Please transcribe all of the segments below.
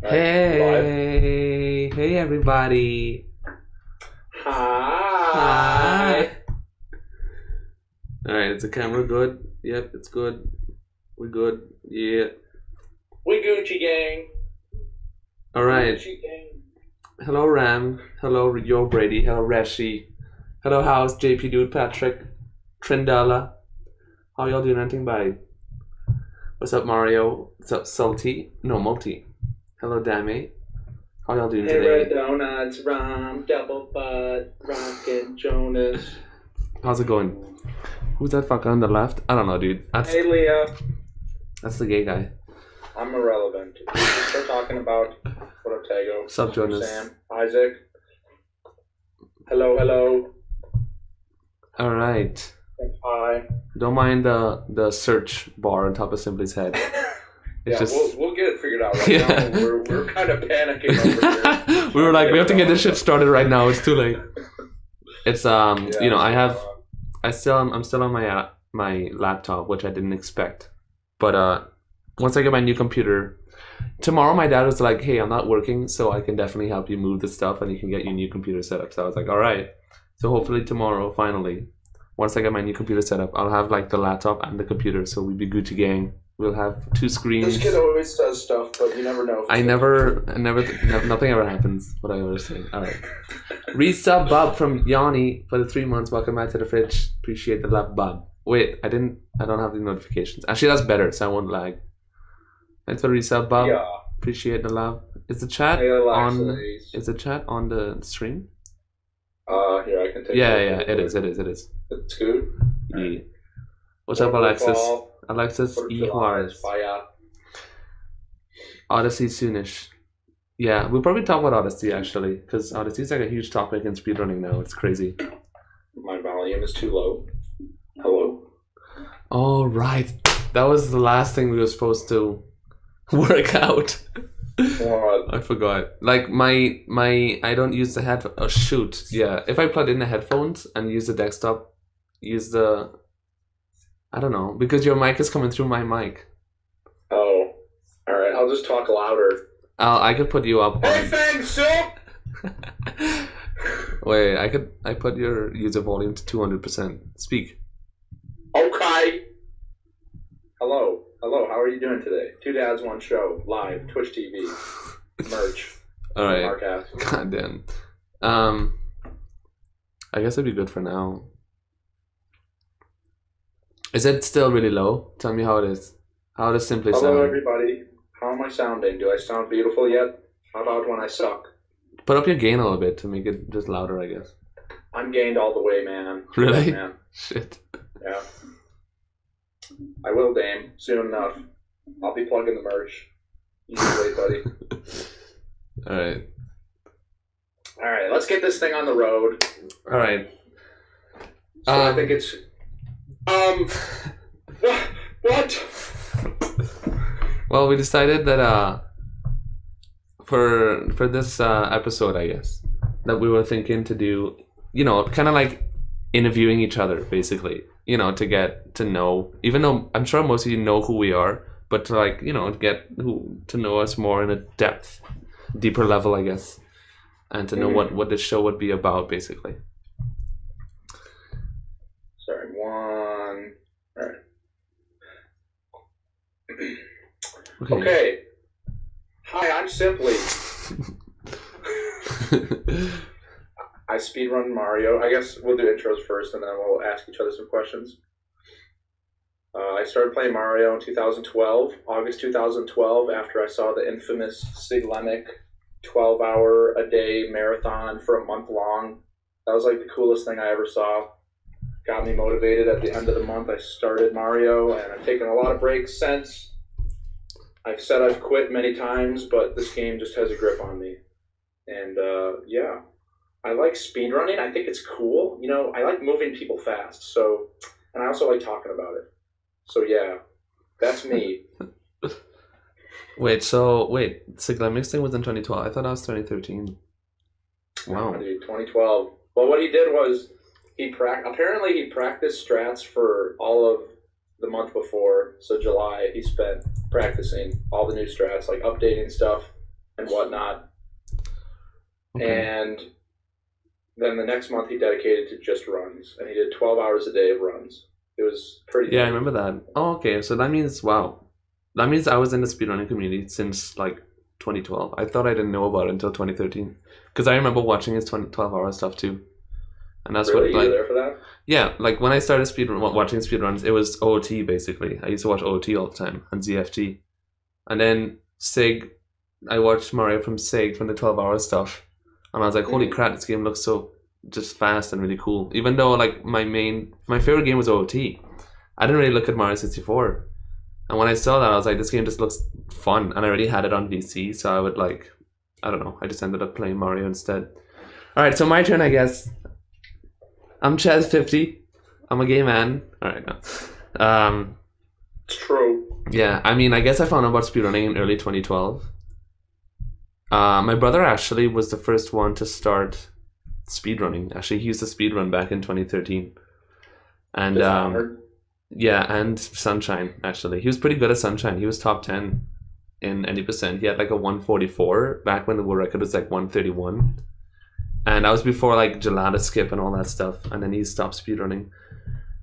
Hey, hey everybody. Hi. Alright, is the camera good? Yep, it's good. We're good. Yeah. We Gucci gang. Alright. Gucci gang. Hello Ram. Hello Yo Brady. Hello Rashi. Hello House, JP Dude, Patrick, Trindala. How y'all doing? Anything by? What's up Mario? What's up Salty? No, Multi. Hello Dame. How y'all doing Hey, today? Red Donuts, Rom, Double Bud, Rockin' Jonas. How's it going? Who's that fucker on the left? I don't know, dude. Hey, Leah. That's the gay guy. I'm irrelevant. We're talking about what up, Tago? What's up, Jonas? Sam, Isaac. Hello. Alright. Hi. Don't mind the search bar on top of Simply's head. It's Yeah, just... we'll get it figured out right Yeah. now. We're kind of panicking over here. We were like, we have to get this shit started right now. It's too late. It's you know, I'm still on my laptop, which I didn't expect. But once I get my new computer, tomorrow my dad was like, hey, I'm not working, so I can definitely help you move the stuff and you can get your new computer set up. So I was like, all right. So hopefully tomorrow, finally, once I get my new computer set up, I'll have like the laptop and the computer, so we'd be Gucci gang. We'll have two screens. This kid always does stuff, but you never know. Nothing ever happens. What I always say. All right. Resub Bob from Yanni for the 3 months. Welcome back to the fridge. Appreciate the love, Bob. Wait, I don't have the notifications. Actually, that's better, so I won't lag. Thanks for resub, Bob. Yeah. Appreciate the love. Is the chat Hey, Alexa, on? please. Is the chat on the stream? Here I can take. Yeah, it is. It's good. Yeah. What's up, Alexis? Alexis E. Juarez. Fire. Odyssey soonish. Yeah, we'll probably talk about Odyssey actually, because Odyssey is like a huge topic in speedrunning now. It's crazy. My volume is too low. Hello. Oh right, that was the last thing we were supposed to work out. What? I forgot. Like my I don't use the headphone. Oh shoot, yeah. If I plug in the headphones and use the desktop, I don't know, because your mic is coming through my mic. Oh, all right. I'll just talk louder. I could put you up. Hey, thanks, soup. Wait, I put your user volume to 200%. Speak. Okay. Hello. How are you doing today? 2 Dads, 1 Show, live, Twitch TV, merch. All right. Mark ass. God damn. I guess it'd be good for now. Is it still really low? Tell me how it is. How does Simply sound? Hello, everybody. How am I sounding? Do I sound beautiful yet? How about when I suck? Put up your gain a little bit to make it just louder, I guess. I'm gained all the way, man. Really? Yeah, man. Shit. Yeah. I will, Dame. Soon enough. I'll be plugging the merch. You just wait, buddy. Alright. Alright, let's get this thing on the road. Alright. So I think it's... What? Well, we decided that for this episode, I guess, that we were thinking to do, you know, kind of like interviewing each other, basically, you know, to get to know, even though I'm sure most of you know who we are, but to like, you know, get to know us more in a deeper level, I guess, and to know what this show would be about, basically. Sorry, one. All right. Okay. Hi, I'm Simply. I speedrun Mario. I guess we'll do intros first, and then we'll ask each other some questions. I started playing Mario in 2012, August 2012, after I saw the infamous Siglemic 12-hour-a-day marathon for a month long. That was like the coolest thing I ever saw. Got me motivated. At the end of the month, I started Mario, and I've taken a lot of breaks since. I've said I've quit many times, but this game just has a grip on me. And yeah, I like speedrunning. I think it's cool. You know, I like moving people fast. So, and I also like talking about it. So yeah, that's me. Wait, Siglemix thing was in 2012. I thought that was 2013. Wow. No, dude, 2012. Well, what he did was apparently he practiced strats for all of the month before. So July, he spent practicing all the new strats, like updating stuff. and whatnot. Okay. And then the next month he dedicated to just runs, and he did 12 hours a day of runs. It was pretty. Yeah, I remember that. Oh, okay. So that means, wow. That means I was in the speedrunning community since like 2012. I thought I didn't know about it until 2013. Because I remember watching his 12-hour stuff too. And that's Really? what, like, You were there for that? yeah, like when I started watching speedruns, it was OOT basically. I used to watch OOT all the time and ZFT. And then SIG, I watched Mario from SIG from the 12-hour stuff. And I was like, holy crap, this game looks so just fast and really cool. Even though like my favorite game was OOT. I didn't really look at Mario 64. And when I saw that, I was like, this game just looks fun. And I already had it on VC, so I would like, I don't know, I just ended up playing Mario instead. Alright, so my turn, I guess. I'm Chaz50. I'm a gay man. Alright, no. It's true. Yeah, I mean, I guess I found out about speedrunning in early 2012. My brother actually was the first one to start speedrunning. Actually, he used to speedrun back in 2013. And yeah, and Sunshine, actually. He was pretty good at Sunshine. He was top 10 in any percent. He had like a 144 back when the world record was like 131. And that was before like Gelada Skip and all that stuff. And then he stopped speedrunning.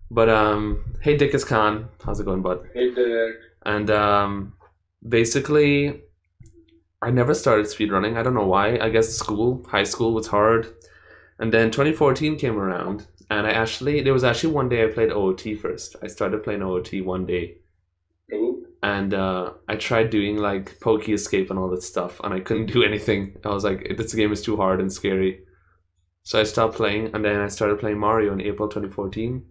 But hey Dickus Khan, how's it going, bud? Hey Dick. And basically I never started speedrunning. I don't know why. I guess high school was hard. And then 2014 came around, and there was actually one day I played OOT first. I started playing OOT one day. Ooh. And I tried doing like Pokey Escape and all that stuff, and I couldn't do anything. I was like, this game is too hard and scary. So I stopped playing, and then I started playing Mario in April 2014.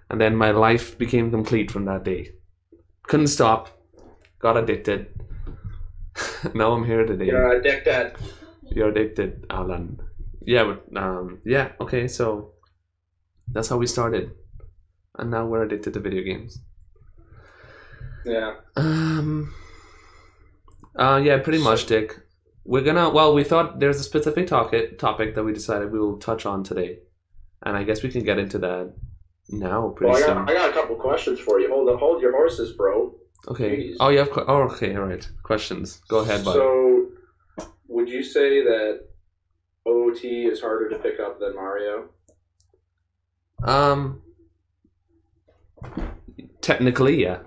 And then my life became complete from that day. Couldn't stop. Got addicted. Now I'm here today. You're addicted. You're addicted, Alan. Yeah, but yeah, okay, so that's how we started. And now we're addicted to video games. Yeah. Yeah, pretty much, Dick. We thought there's a specific topic that we decided we will touch on today. And I guess we can get into that now pretty soon. I got a couple questions for you. Hold your horses, bro. Okay. Jeez. Oh, you have okay, all right. Questions. Go ahead, bud. So, would you say that OOT is harder to pick up than Mario? Technically, yeah.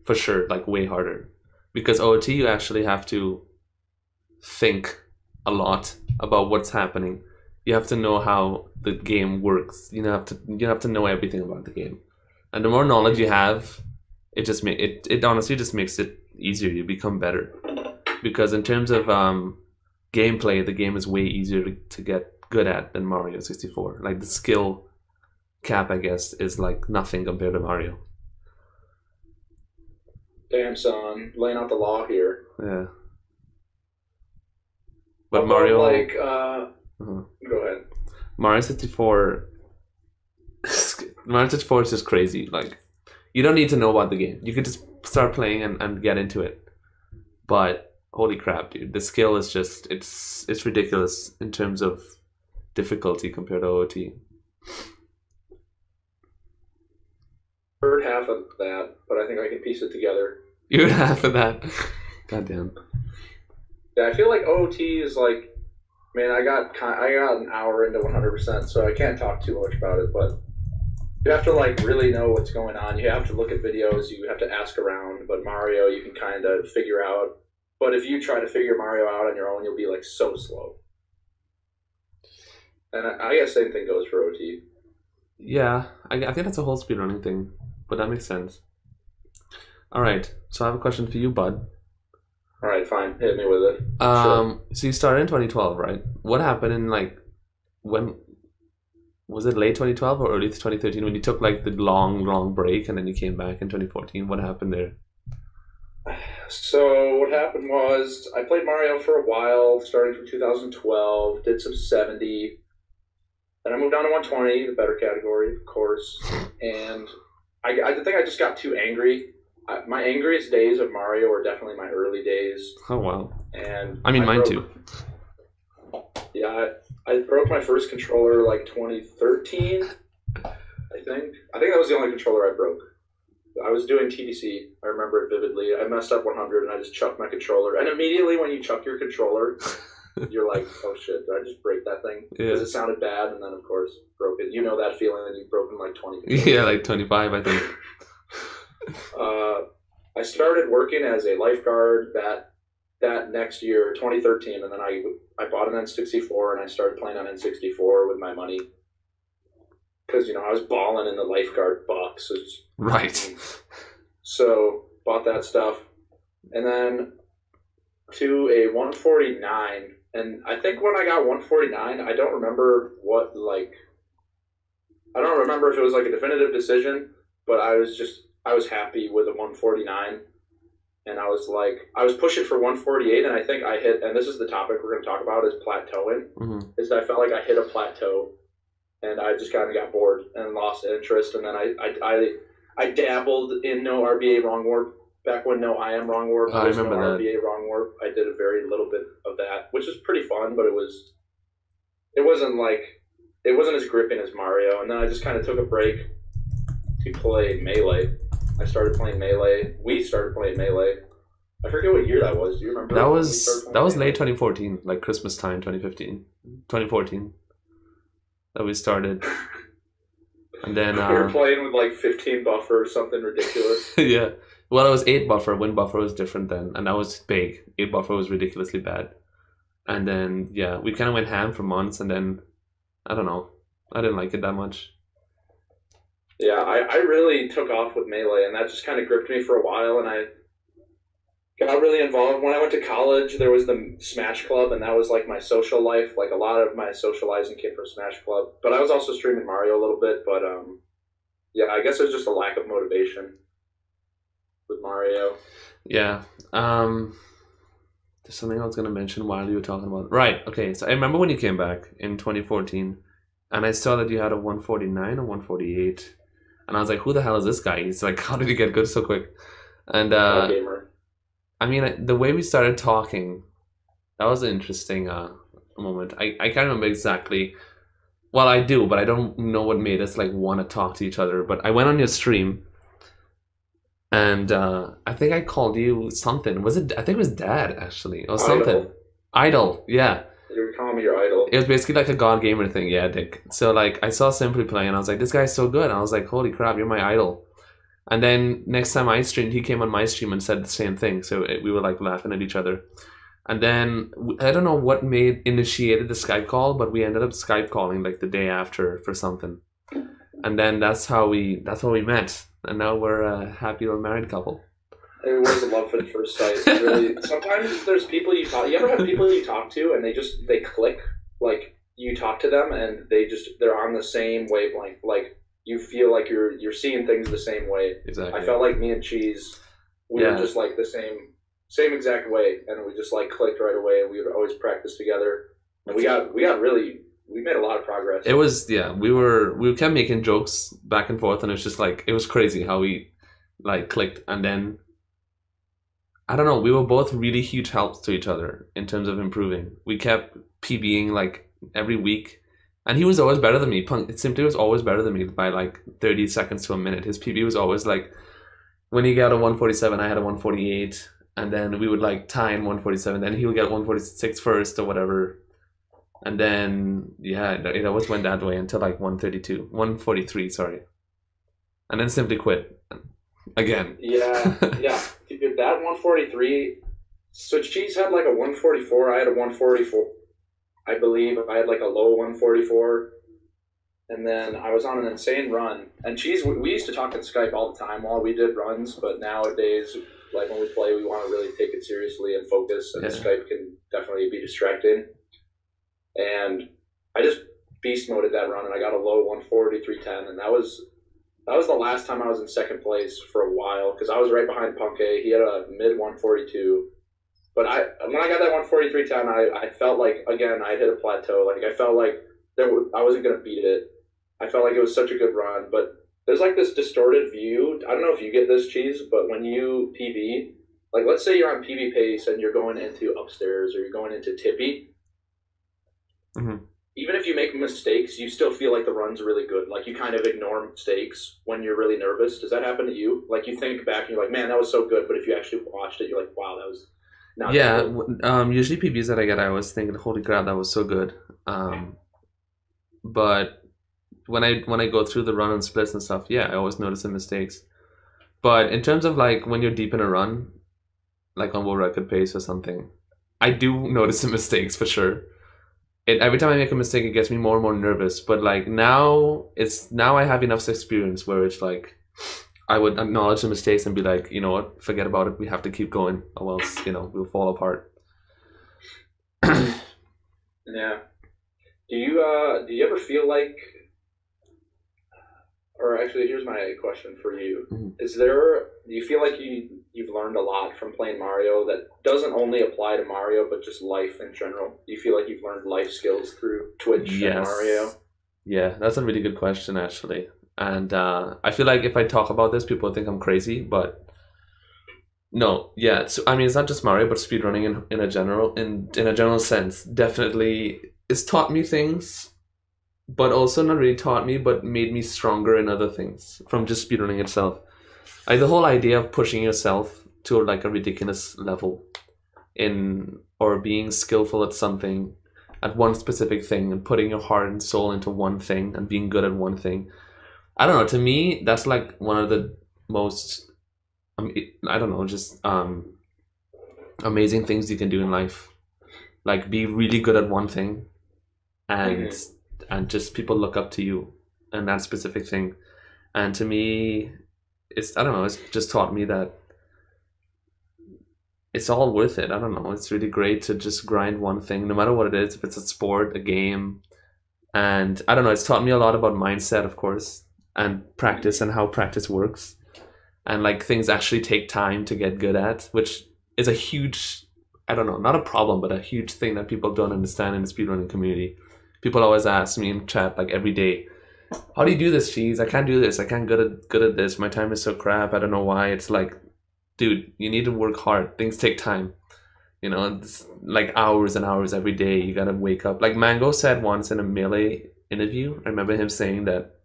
For sure, like way harder. Because OOT you actually have to think a lot about what's happening. You have to know how the game works. You have to know everything about the game. And the more knowledge you have, it honestly just makes it easier. You become better. Because in terms of gameplay, the game is way easier to get good at than Mario 64. Like the skill cap, I guess, is like nothing compared to Mario. Damn, son, laying out the law here. Yeah. But Mario, go ahead. Mario 64 is just crazy. Like, you don't need to know about the game. You could just start playing and get into it. But holy crap, dude, the skill is just it's ridiculous in terms of difficulty compared to OOT. Heard half of that, but I think I can piece it together. You heard half of that. Goddamn. Yeah, I feel like OOT is like, man, I got an hour into 100%, so I can't talk too much about it, but you have to like really know what's going on. You have to look at videos, you have to ask around, but Mario you can kind of figure out. But if you try to figure Mario out on your own, you'll be like so slow. And I guess same thing goes for OT. Yeah, I think that's a whole speedrunning thing, but that makes sense. Alright, so I have a question for you, bud. Alright, fine. Hit me with it. Sure. So you started in 2012, right? What happened in like, when, was it late 2012 or early 2013 when you took like the long break and then you came back in 2014? What happened there? So what happened was I played Mario for a while, starting from 2012, did some 70, then I moved down to 120, the better category, of course, and I think I just got too angry. My angriest days of Mario were definitely my early days. Oh, wow. And I mean, mine too. Yeah, I broke my first controller like 2013, I think. I think that was the only controller I broke. I was doing TDC. I remember it vividly. I messed up 100 and I just chucked my controller. And immediately when you chuck your controller, you're like, oh shit, did I just break that thing? Because it sounded bad, and then of course broke it. You know that feeling that you've broken like 20 controllers. Yeah, like 25, I think. I started working as a lifeguard that next year, 2013, and then I bought an N64 and I started playing on N64 with my money. Because, you know, I was balling in the lifeguard bucks. Right. So, bought that stuff. And then to a 149. And I think when I got 149, I don't remember I don't remember if it was like a definitive decision, but I was happy with a 149. And I was pushing for 148, and I think I hit, and this is the topic we're going to talk about, is plateauing. Mm-hmm. Is that I felt like I hit a plateau. And I just kind of got bored and lost interest. And then I dabbled in no RBA wrong warp back when no IM wrong warp. I remember no that. RBA wrong warp. I did a very little bit of that, which was pretty fun, but it wasn't as gripping as Mario. And then I just kind of took a break to play Melee. I started playing Melee. We started playing Melee. I forget what year that was. Do you remember? That was late 2014, like Christmas time, 2014. That we started, and then we were playing with like 15 buffer or something ridiculous. Yeah, well, it was 8 buffer. Win buffer was different then, and that was big. 8 buffer was ridiculously bad, and then yeah, we kind of went ham for months, and then I don't know, I didn't like it that much. Yeah, I really took off with Melee, and that just kind of gripped me for a while, and I got really involved. When I went to college, there was the Smash Club, and that was like my social life. Like a lot of my socializing came from Smash Club. But I was also streaming Mario a little bit. But yeah, I guess there's just a lack of motivation with Mario. Yeah. There's something I was going to mention while you were talking about. Right. Okay. So I remember when you came back in 2014, and I saw that you had a 149 or 148, and I was like, "Who the hell is this guy?" He's like, "How did he get good so quick?" And gamer. I mean, the way we started talking, that was an interesting moment. I can't remember exactly. Well, I do, but I don't know what made us like want to talk to each other. But I went on your stream, and I think I called you something. Was it? I think it was Dad actually, or something. Idol, yeah. You were calling me your idol. It was basically like a God Gamer thing, yeah, Dick. So like, I saw Simply play, and I was like, this guy's so good. And I was like, holy crap, you're my idol. And then next time I streamed, he came on my stream and said the same thing. So we were like laughing at each other. And then I don't know what initiated the Skype call, but we ended up Skype calling like the day after for something. And then that's how we met. And now we're a happy little married couple. It was a love at first sight. Really, sometimes there's people you ever have people you talk to and they click. Like you talk to them and they're on the same wavelength. Like you feel like you're seeing things the same way. Exactly. I felt like me and Cheese, we were just like the same exact way, and we just like clicked right away. And we would always practice together, and we made a lot of progress. It was we kept making jokes back and forth, and it's just like it was crazy how we like clicked, and then I don't know, we were both really huge helps to each other in terms of improving. We kept PBing like every week. And he was always better than me. Simply was always better than me by like 30 seconds to a minute. His PB was always like, when he got a 147, I had a 148. And then we would like tie in 147. Then he would get 146 first or whatever. And then, yeah, it always went that way until like 143, sorry. And then Simply quit again. Yeah. Dude, that 143. So Cheese had like a 144. I had a 144. I believe I had like a low 144, and then I was on an insane run. And Cheese, we used to talk on Skype all the time while we did runs, but nowadays, like when we play, we want to really take it seriously and focus, and Skype can definitely be distracting. And I just beast moded that run, and I got a low 143.10, and that was the last time I was in second place for a while, because I was right behind Punke. He had a mid 142. But when I got that 143.10, I felt like, again, I hit a plateau. Like, I felt like I wasn't going to beat it. I felt like it was such a good run. But there's, like, this distorted view. I don't know if you get this, Cheese, but when you PB, like, let's say you're on PB pace and you're going into upstairs or you're going into tippy. Mm-hmm. even if you make mistakes, you still feel like the run's really good. Like you kind of ignore mistakes when you're really nervous. Does that happen to you? Like you think back and you're like, man, that was so good. But if you actually watched it, you're like, wow, that was not Yeah, good. usually PBs that I get, I was thinking, holy crap, that was so good. But when I go through the run and splits and stuff, yeah, I always notice the mistakes. But in terms of like when you're deep in a run, like on world record pace or something, I do notice the mistakes for sure. Every time I make a mistake, it gets me more and more nervous. But like now I have enough experience where it's like I would acknowledge the mistakes and be like, you know what, forget about it. We have to keep going, or else we'll fall apart. Yeah. Do you ever feel like, or actually, here's my question for you: do you feel like you've learned a lot from playing Mario that doesn't only apply to Mario but just life in general? Do you feel like you've learned life skills through Twitch and Mario? Yeah, that's a really good question actually, and I feel like if I talk about this, people think I'm crazy, but no, yeah. So, I mean, it's not just Mario, but speedrunning in a general sense definitely it's taught me things, but also not really taught me, but made me stronger in other things from just speedrunning itself. Like the whole idea of pushing yourself to like a ridiculous level or being skillful at something, at one specific thing, and putting your heart and soul into one thing and being good at one thing. I don't know. To me, that's like one of the most, I don't know, just amazing things you can do in life. Like be really good at one thing, and just people look up to you and that specific thing. And to me, it's just taught me that it's all worth it. I don't know, it's really great to just grind one thing, no matter what it is, if it's a sport, a game. And I don't know, it's taught me a lot about mindset, of course, and practice and how practice works, and like things actually take time to get good at, which is a huge, I don't know, not a problem, but a huge thing that people don't understand in the speedrunning community. People always ask me in chat like every day, how do you do this, Cheese? I can't do this. I can't good at this. My time is so crap. I don't know why. It's like, dude, you need to work hard. Things take time. It's like hours and hours every day. You gotta wake up. Like Mango said once in a Melee interview, I remember him saying that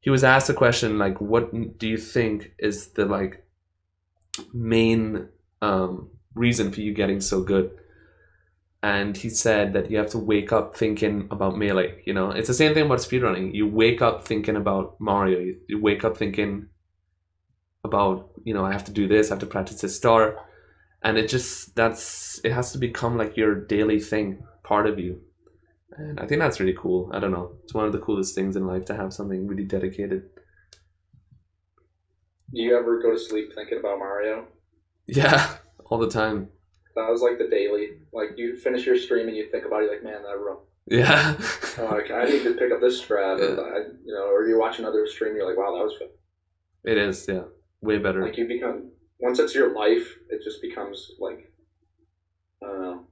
he was asked a question like, what do you think is the like main reason for you getting so good? And he said that you have to wake up thinking about Melee. It's the same thing about speedrunning. You wake up thinking about Mario. You wake up thinking about, I have to do this, I have to practice this star. And it has to become like your daily thing, part of you. And I think that's really cool. I don't know. It's one of the coolest things in life to have something really dedicated. Do you ever go to sleep thinking about Mario? Yeah, all the time. That was like the daily. Like you finish your stream and you think about it, like, man, that run. Yeah. Like I need to pick up this strat, or you watch another stream, you're like, wow, that was fun. It is, yeah, way better. Like you become, once it's your life, it just becomes like, I don't know.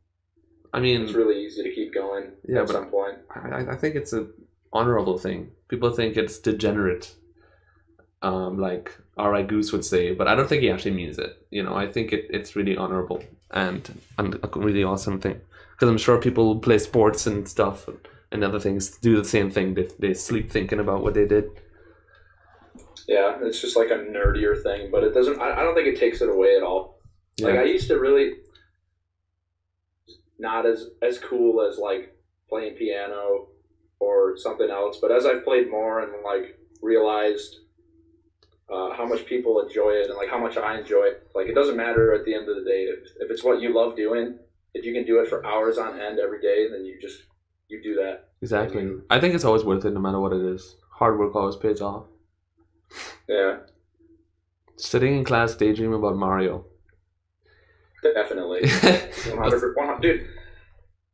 I mean, it's really easy to keep going. Yeah, at some point. I think it's an honorable thing. People think it's degenerate, like R.I. Goose would say, but I don't think he actually means it. I think it's really honorable and a really awesome thing. Because I'm sure people who play sports and stuff and other things do the same thing. They sleep thinking about what they did. Yeah, it's just like a nerdier thing, but it doesn't. I don't think it takes it away at all. Yeah. Like I used to really not as cool as like playing piano or something else, but as I've played more and like realized how much people enjoy it and like how much I enjoy it, like it doesn't matter at the end of the day if it's what you love doing. If you can do it for hours on end every day, then you do that. Exactly. I think it's always worth it, no matter what it is. Hard work always pays off. Yeah. Sitting in class, daydream about Mario. Definitely. 100%. Dude,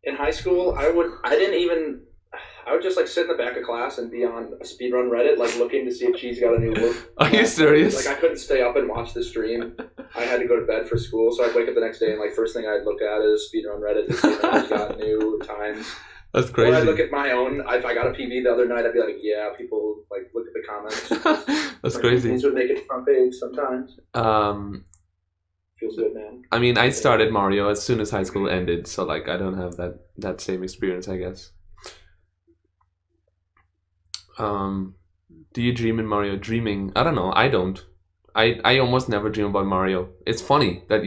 in high school, I would just like sit in the back of class and be on a speedrun Reddit, like looking to see if Cheese got a new look. Are you serious? Like I couldn't stay up and watch the stream. I had to go to bed for school, so I'd wake up the next day and like first thing I'd look at is speedrun Reddit to see if anyone's got new times. That's crazy. Or I'd look at my own. If I got a PB the other night, I'd be like, yeah, people like look at the comments. That's crazy. These would make it front page sometimes. Feels good, man. I mean, I started Mario as soon as high school ended, so like I don't have that same experience, I guess. Do you dream in Mario? Dreaming? I don't know. I don't. I almost never dream about Mario. It's funny that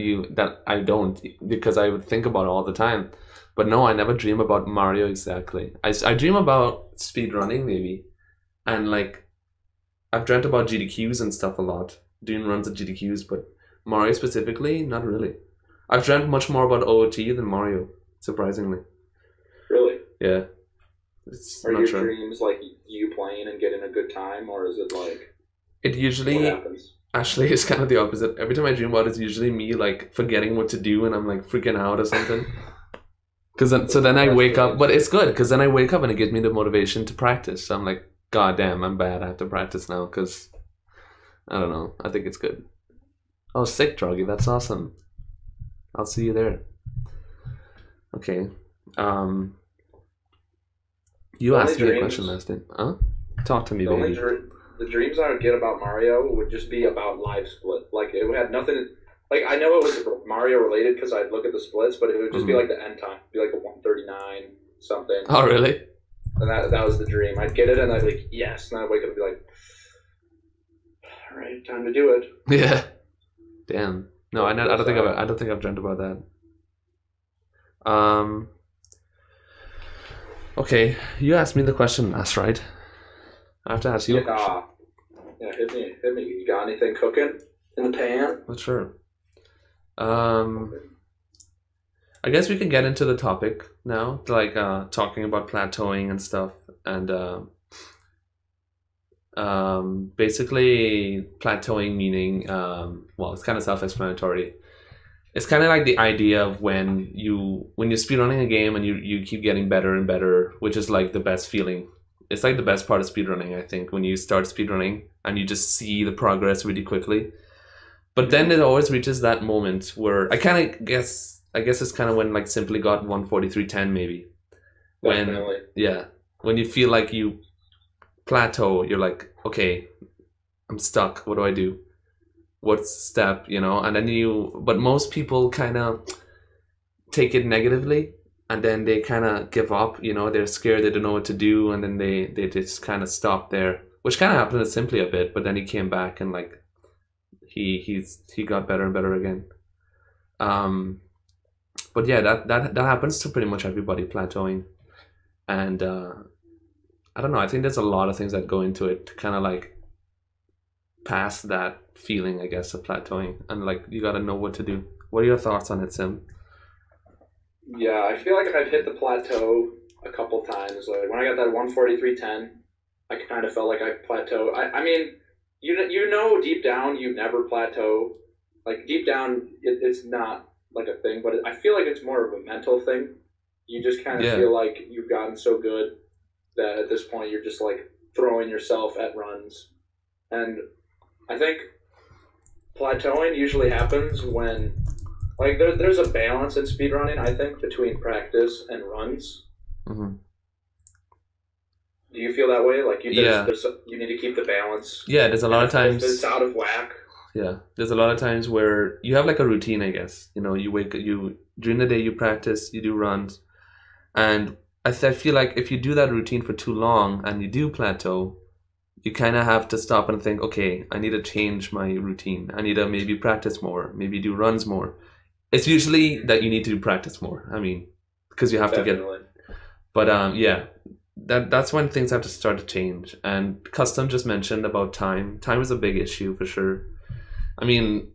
I don't, because I would think about it all the time. But no, I never dream about Mario exactly. I dream about speedrunning maybe. And like I've dreamt about GDQs and stuff a lot. Doing runs at GDQs, but Mario specifically, not really. I've dreamt much more about OOT than Mario, surprisingly. Really? Yeah. Are your dreams like you playing and getting a good time, or is it like it usually what happens? Actually, it's kind of the opposite. Every time I dream about it, it's usually me like forgetting what to do and I'm like freaking out or something. So then I wake up, but it's good because then I wake up and it gives me the motivation to practice. So I'm like, God damn, I'm bad. I have to practice now because I don't know. I think it's good. Oh, sick, Droggy. That's awesome. I'll see you there. Okay. You asked me a question last time. Huh? Talk to me, baby. The dreams I would get about Mario would just be about live split. Like, it would have nothing... Like, I know it was Mario related because I'd look at the splits, but it would just be like the end time. It'd be like a 139 something. Oh, really? And that was the dream. I'd get it and I'd be like, yes. And I'd wake up and be like, all right, time to do it. Yeah. Damn. No, I don't think I've dreamt about that. Okay, you asked me the question last, right? I have to ask you. Yeah, hit me. You got anything cooking in the pan? Well, sure. I guess we can get into the topic now, like talking about plateauing and stuff, and basically plateauing meaning, well, it's kind of self-explanatory. It's kind of like the idea of when you're speedrunning a game and you keep getting better and better, which is like the best feeling. It's like the best part of speedrunning, I think, when you start speedrunning and you just see the progress really quickly. But then it always reaches that moment where I guess it's kind of when like Simply got 143.10 maybe. Definitely. When you feel like you plateau, you're like, okay, I'm stuck. What do I do? What's the step, and then but most people kind of take it negatively and then they kind of give up, they're scared, they don't know what to do, and then they just kind of stop there, which kind of happened to Simply a bit, but then he came back and like he got better and better again. But yeah, that happens to pretty much everybody, plateauing. And I don't know, I think there's a lot of things that go into it to kind of like pass that feeling, I guess, of plateauing, and like you got to know what to do. What are your thoughts on it, Sim? Yeah, I feel like I've hit the plateau a couple times. Like when I got that 143.10, I kind of felt like I plateaued. I mean, deep down you never plateau. Like deep down, it's not like a thing, but I feel like it's more of a mental thing. You just kind of feel like you've gotten so good that at this point you're just like throwing yourself at runs. And I think plateauing usually happens when, like, there's a balance in speedrunning, I think, between practice and runs. Mm-hmm. Do you feel that way? Like, you need to keep the balance. Yeah, there's a lot of times... If it's out of whack. Yeah, there's a lot of times where you have, like, a routine, I guess. You during the day you practice, you do runs. And I feel like if you do that routine for too long and you do plateau, you kind of have to stop and think, okay, I need to change my routine. I need to maybe practice more, maybe do runs more. It's usually that you need to practice more. I mean, because you have Definitely. to get... But yeah, that's when things have to start to change. And Custom just mentioned about time. Time is a big issue for sure. I mean,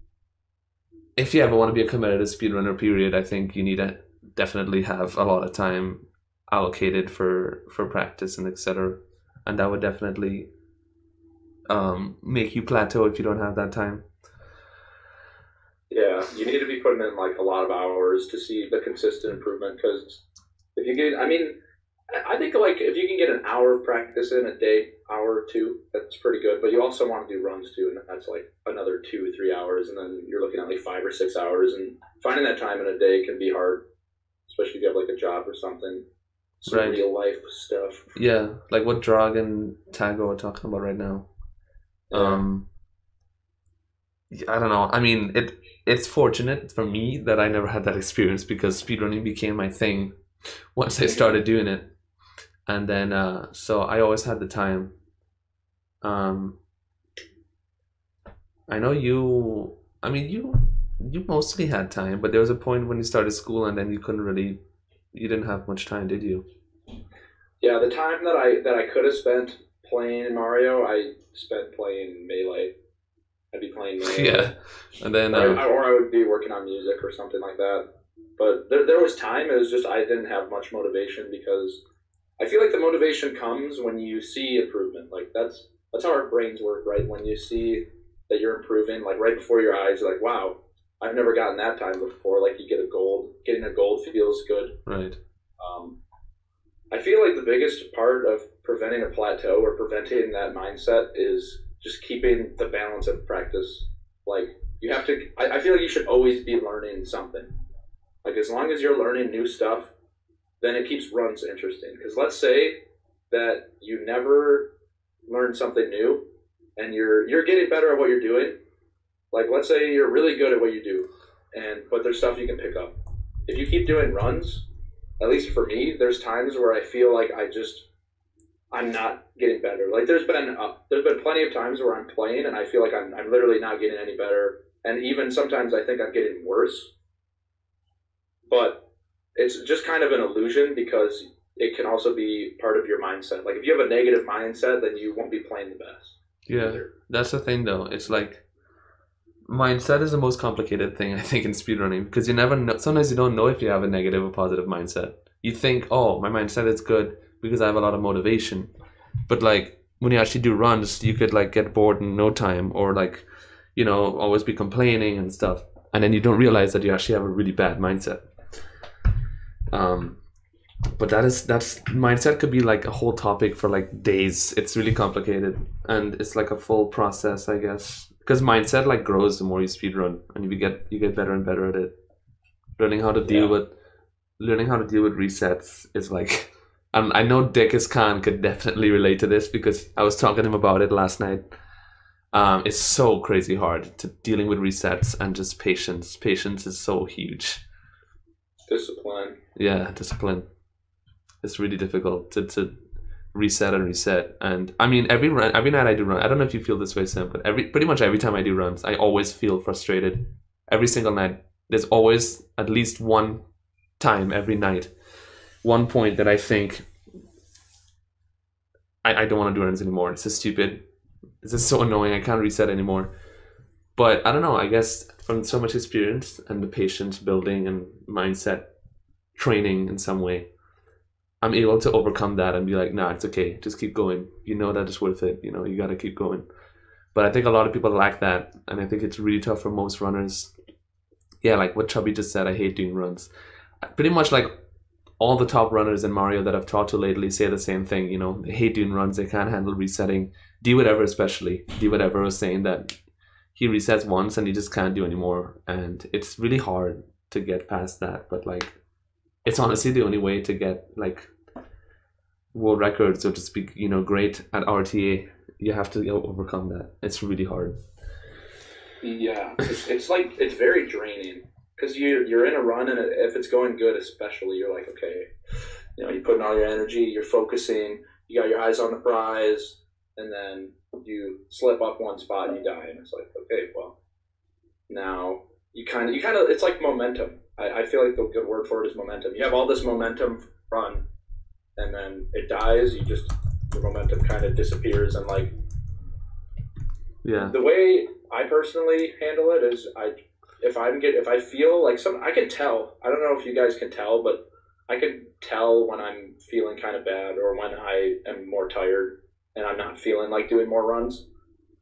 if you ever want to be a competitive speedrunner, period, I think you need to definitely have a lot of time allocated for practice and etc. And that would definitely make you plateau if you don't have that time. Yeah, you need to be putting in like a lot of hours to see the consistent improvement, because if you get, I think like if you can get an hour of practice in a day, hour or two, that's pretty good. But you also want to do runs too, and that's like another 2 or 3 hours, and then you're looking at like 5 or 6 hours, and finding that time in a day can be hard, especially if you have like a job or something. Some real life stuff. Yeah, like what Drog and Tago are talking about right now. Yeah. I don't know. I mean, it's fortunate for me that I never had that experience, because speedrunning became my thing once I started doing it. And then, so I always had the time. Um, I know you. I mean, you mostly had time, but there was a point when you started school, and then you couldn't really. You didn't have much time, did you? Yeah, the time that I could have spent playing Mario, I spent playing Melee. I'd be playing Melee. Yeah, and then or I would be working on music or something like that. But there was time. It was just I didn't have much motivation because I feel like the motivation comes when you see improvement. Like that's how our brains work, right? When you see that you're improving, like right before your eyes, you're like, wow, I've never gotten that time before. Like you get a gold. Getting a gold feels good. Right. I feel like the biggest part of preventing a plateau or preventing that mindset is just keeping the balance of practice. Like you have to. I feel like you should always be learning something. Like as long as you're learning new stuff, then it keeps runs interesting. Because let's say that you never learn something new, and you're getting better at what you're doing. Like let's say you're really good at what you do, but there's stuff you can pick up. If you keep doing runs, at least for me, there's times where I feel like I'm not getting better. Like there's been plenty of times where I'm playing and I feel like I'm literally not getting any better, and even sometimes I think I'm getting worse. But it's just kind of an illusion because it can also be part of your mindset. Like if you have a negative mindset, then you won't be playing the best. Yeah, either. That's the thing though. It's like mindset is the most complicated thing I think in speedrunning because you never know. Sometimes you don't know if you have a negative or positive mindset. You think, oh, my mindset is good because I have a lot of motivation. But like when you actually do runs, you could like get bored in no time or like, always be complaining and stuff. And then you don't realize that you actually have a really bad mindset. But that's mindset could be like a whole topic for like days. It's really complicated and it's like a full process, I guess. Because mindset like grows the more you speedrun and you get better and better at it. Learning how to deal with resets is like, and I know Dickus Khan could definitely relate to this because I was talking to him about it last night. It's so crazy hard to dealing with resets and just patience. Patience is so huge. Discipline. Yeah, discipline. It's really difficult to reset and reset. And I mean, every night I do run. I don't know if you feel this way, Sam, but pretty much every time I do runs, I always feel frustrated. Every single night, there's always at least one time every night, one point that I think I don't want to do runs anymore. It's just stupid. It's just so annoying. I can't reset anymore. But I don't know. I guess from so much experience and the patience building and mindset training in some way, I'm able to overcome that and be like, nah, it's okay. Just keep going. You know that it's worth it. You got to keep going. But I think a lot of people lack that. And I think it's really tough for most runners. Yeah, like what Chubby just said, I hate doing runs. Pretty much like all the top runners in Mario that I've talked to lately say the same thing. They hate doing runs. They can't handle resetting. D-Whatever especially. D-Whatever was saying that he resets once and he just can't do anymore. And it's really hard to get past that. But like, it's honestly the only way to get like world records, so to speak, great at RTA. You have to overcome that. It's really hard. Yeah, it's very draining because you're in a run and if it's going good, especially, you're like, okay, you're putting all your energy, you're focusing, you got your eyes on the prize, and then you slip up one spot and you die, and it's like, okay, well, now you kind of it's like momentum. I feel like the good word for it is momentum. You have all this momentum run, and then it dies. Your momentum kind of disappears, and like, yeah. The way I personally handle it is if I feel like I can tell. I don't know if you guys can tell, but I can tell when I'm feeling kind of bad or when I am more tired and I'm not feeling like doing more runs,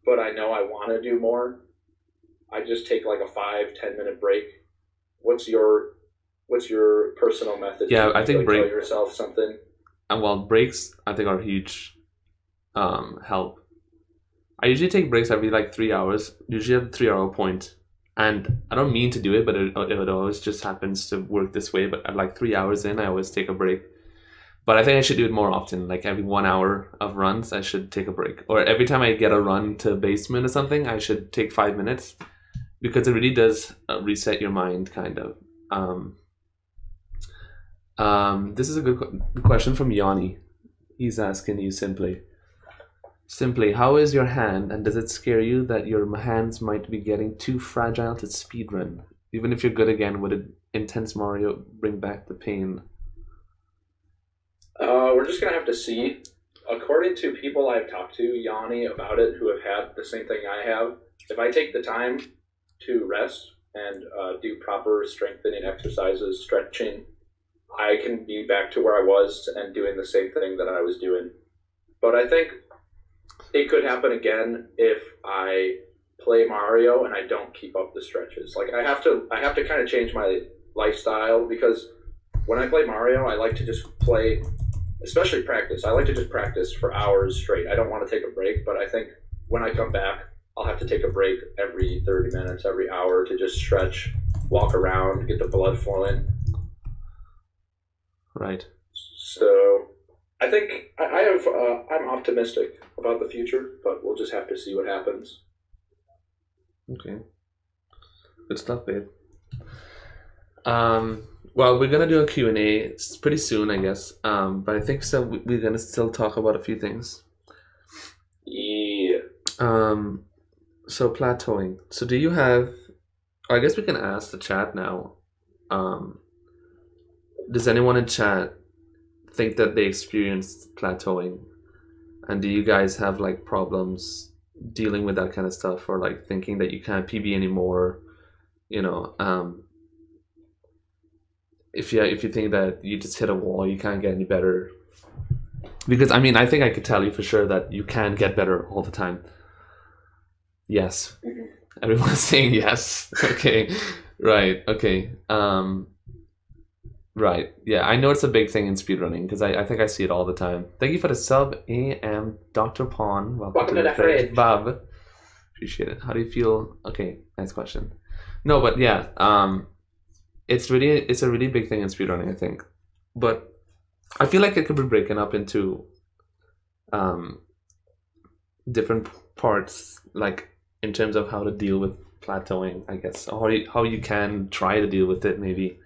but I know I want to do more. I just take like a 5-10 minute break. What's your personal method? Yeah, I think tell yourself something. And well, breaks I think are huge help. I usually take breaks every like 3 hours, usually at the 3 hour point. And I don't mean to do it, but it always just happens to work this way. But at like 3 hours in, I always take a break. But I think I should do it more often. Like every 1 hour of runs, I should take a break. Or every time I get a run to basement or something, I should take 5 minutes. Because it really does reset your mind, kind of. This is a good question from Yanni. He's asking you simply, Simply, how is your hand, and does it scare you that your hands might be getting too fragile to speedrun? Even if you're good again, would it intense Mario bring back the pain? We're just gonna have to see. According to people I've talked to, Yanni, about it, who have had the same thing I have, if I take the time to rest and do proper strengthening exercises, stretching, I can be back to where I was and doing the same thing that I was doing. But I think it could happen again if I play Mario and I don't keep up the stretches. Like I have to kind of change my lifestyle, because when I play Mario, I like to just play, especially practice. I like to just practice for hours straight. I don't want to take a break, but I think when I come back, I'll have to take a break every 30 minutes, every hour, to just stretch, walk around, get the blood flowing. Right. So I think I'm optimistic about the future, but we'll just have to see what happens. Okay. Good stuff, babe. Well, we're gonna do a Q&A. It's pretty soon, I guess. But I think so. We're gonna still talk about a few things. Yeah. So plateauing. So do you have? I guess we can ask the chat now. Does anyone in chat think that they experienced plateauing, and do you guys have like problems dealing with that kind of stuff, or like thinking that you can't PB anymore? You know, if you think that you just hit a wall, you can't get any better. Because I mean, I think I could tell you for sure that you can get better all the time. Yes, everyone's saying yes. Okay, right. Okay. Right. Yeah, I know it's a big thing in speedrunning because I think I see it all the time. Thank you for the sub, AM Dr. Pawn. Welcome to the fridge. Bob. Appreciate it. How do you feel? Okay, nice question. No, but yeah, it's a really big thing in speedrunning, I think. But I feel like it could be broken up into different parts, like in terms of how to deal with plateauing, I guess, or how you can try to deal with it, maybe.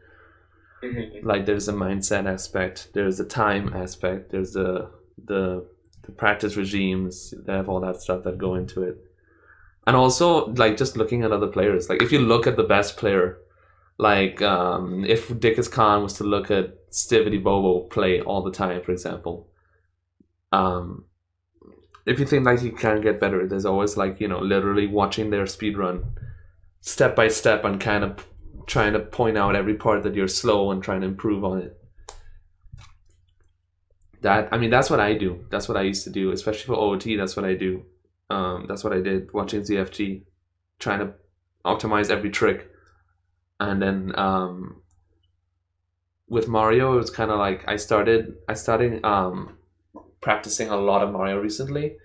Mm-hmm. Like there's a mindset aspect, there's a time aspect, there's the practice regimes. They have all that stuff that go into it, and also like just looking at other players. Like if you look at the best player, like if Dickus Khan was to look at Stivity Bobo play all the time, for example, if you think like you can get better, there's always like, you know, literally watching their speed run step by step and kind of trying to point out every part that you're slow and trying to improve on it. I mean, that's what I do. That's what I used to do, especially for OOT. That's what I do. That's what I did watching ZFG, trying to optimize every trick. And then with Mario, it was kind of like I started practicing a lot of Mario recently,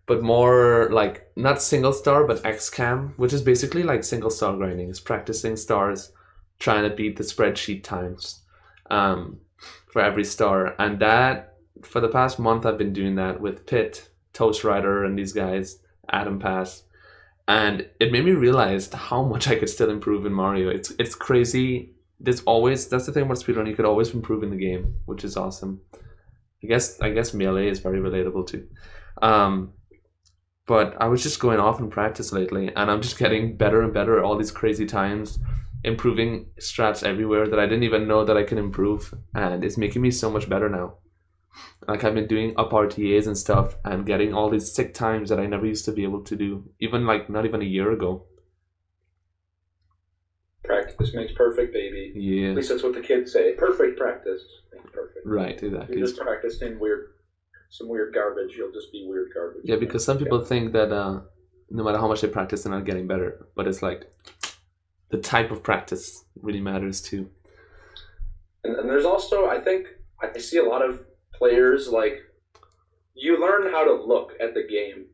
but more like not single star, but XCAM, which is basically like single star grinding. It's practicing stars, trying to beat the spreadsheet times for every star. And that, for the past month, I've been doing that with Pitt, Toast Rider, and these guys, Adam Pass. And it made me realize how much I could still improve in Mario. It's crazy. That's the thing about speedrun. You could always improve in the game, which is awesome. I guess Melee is very relatable too. But I was just going off in practice lately, and I'm just getting better and better at all these crazy times, improving strats everywhere that I didn't even know that I could improve, and it's making me so much better now. Like I've been doing up RTAs and stuff and getting all these sick times that I never used to be able to do, even like not even a year ago. Practice makes perfect, baby. Yeah. At least that's what the kids say. Perfect practice makes perfect. Right, exactly. If you just practicing some weird garbage, you'll just be weird garbage. Yeah, because some people think that no matter how much they practice, they're not getting better. But it's like the type of practice really matters too. And there's also, I think, I see a lot of players, like, you learn how to look at the game.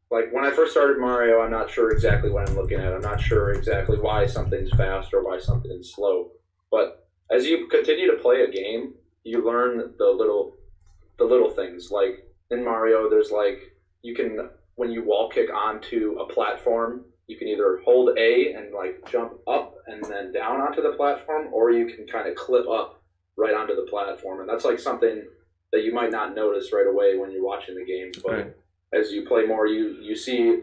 Like, when I first started Mario, I'm not sure exactly what I'm looking at. I'm not sure exactly why something's fast or why something's slow. But as you continue to play a game, you learn the little things. Like, in Mario, there's, like, you can, when you wall kick onto a platform, you can either hold A and, like, jump up and then down onto the platform, or you can kind of clip up right onto the platform. And that's, like, something that you might not notice right away when you're watching the game. But right. as you play more, you see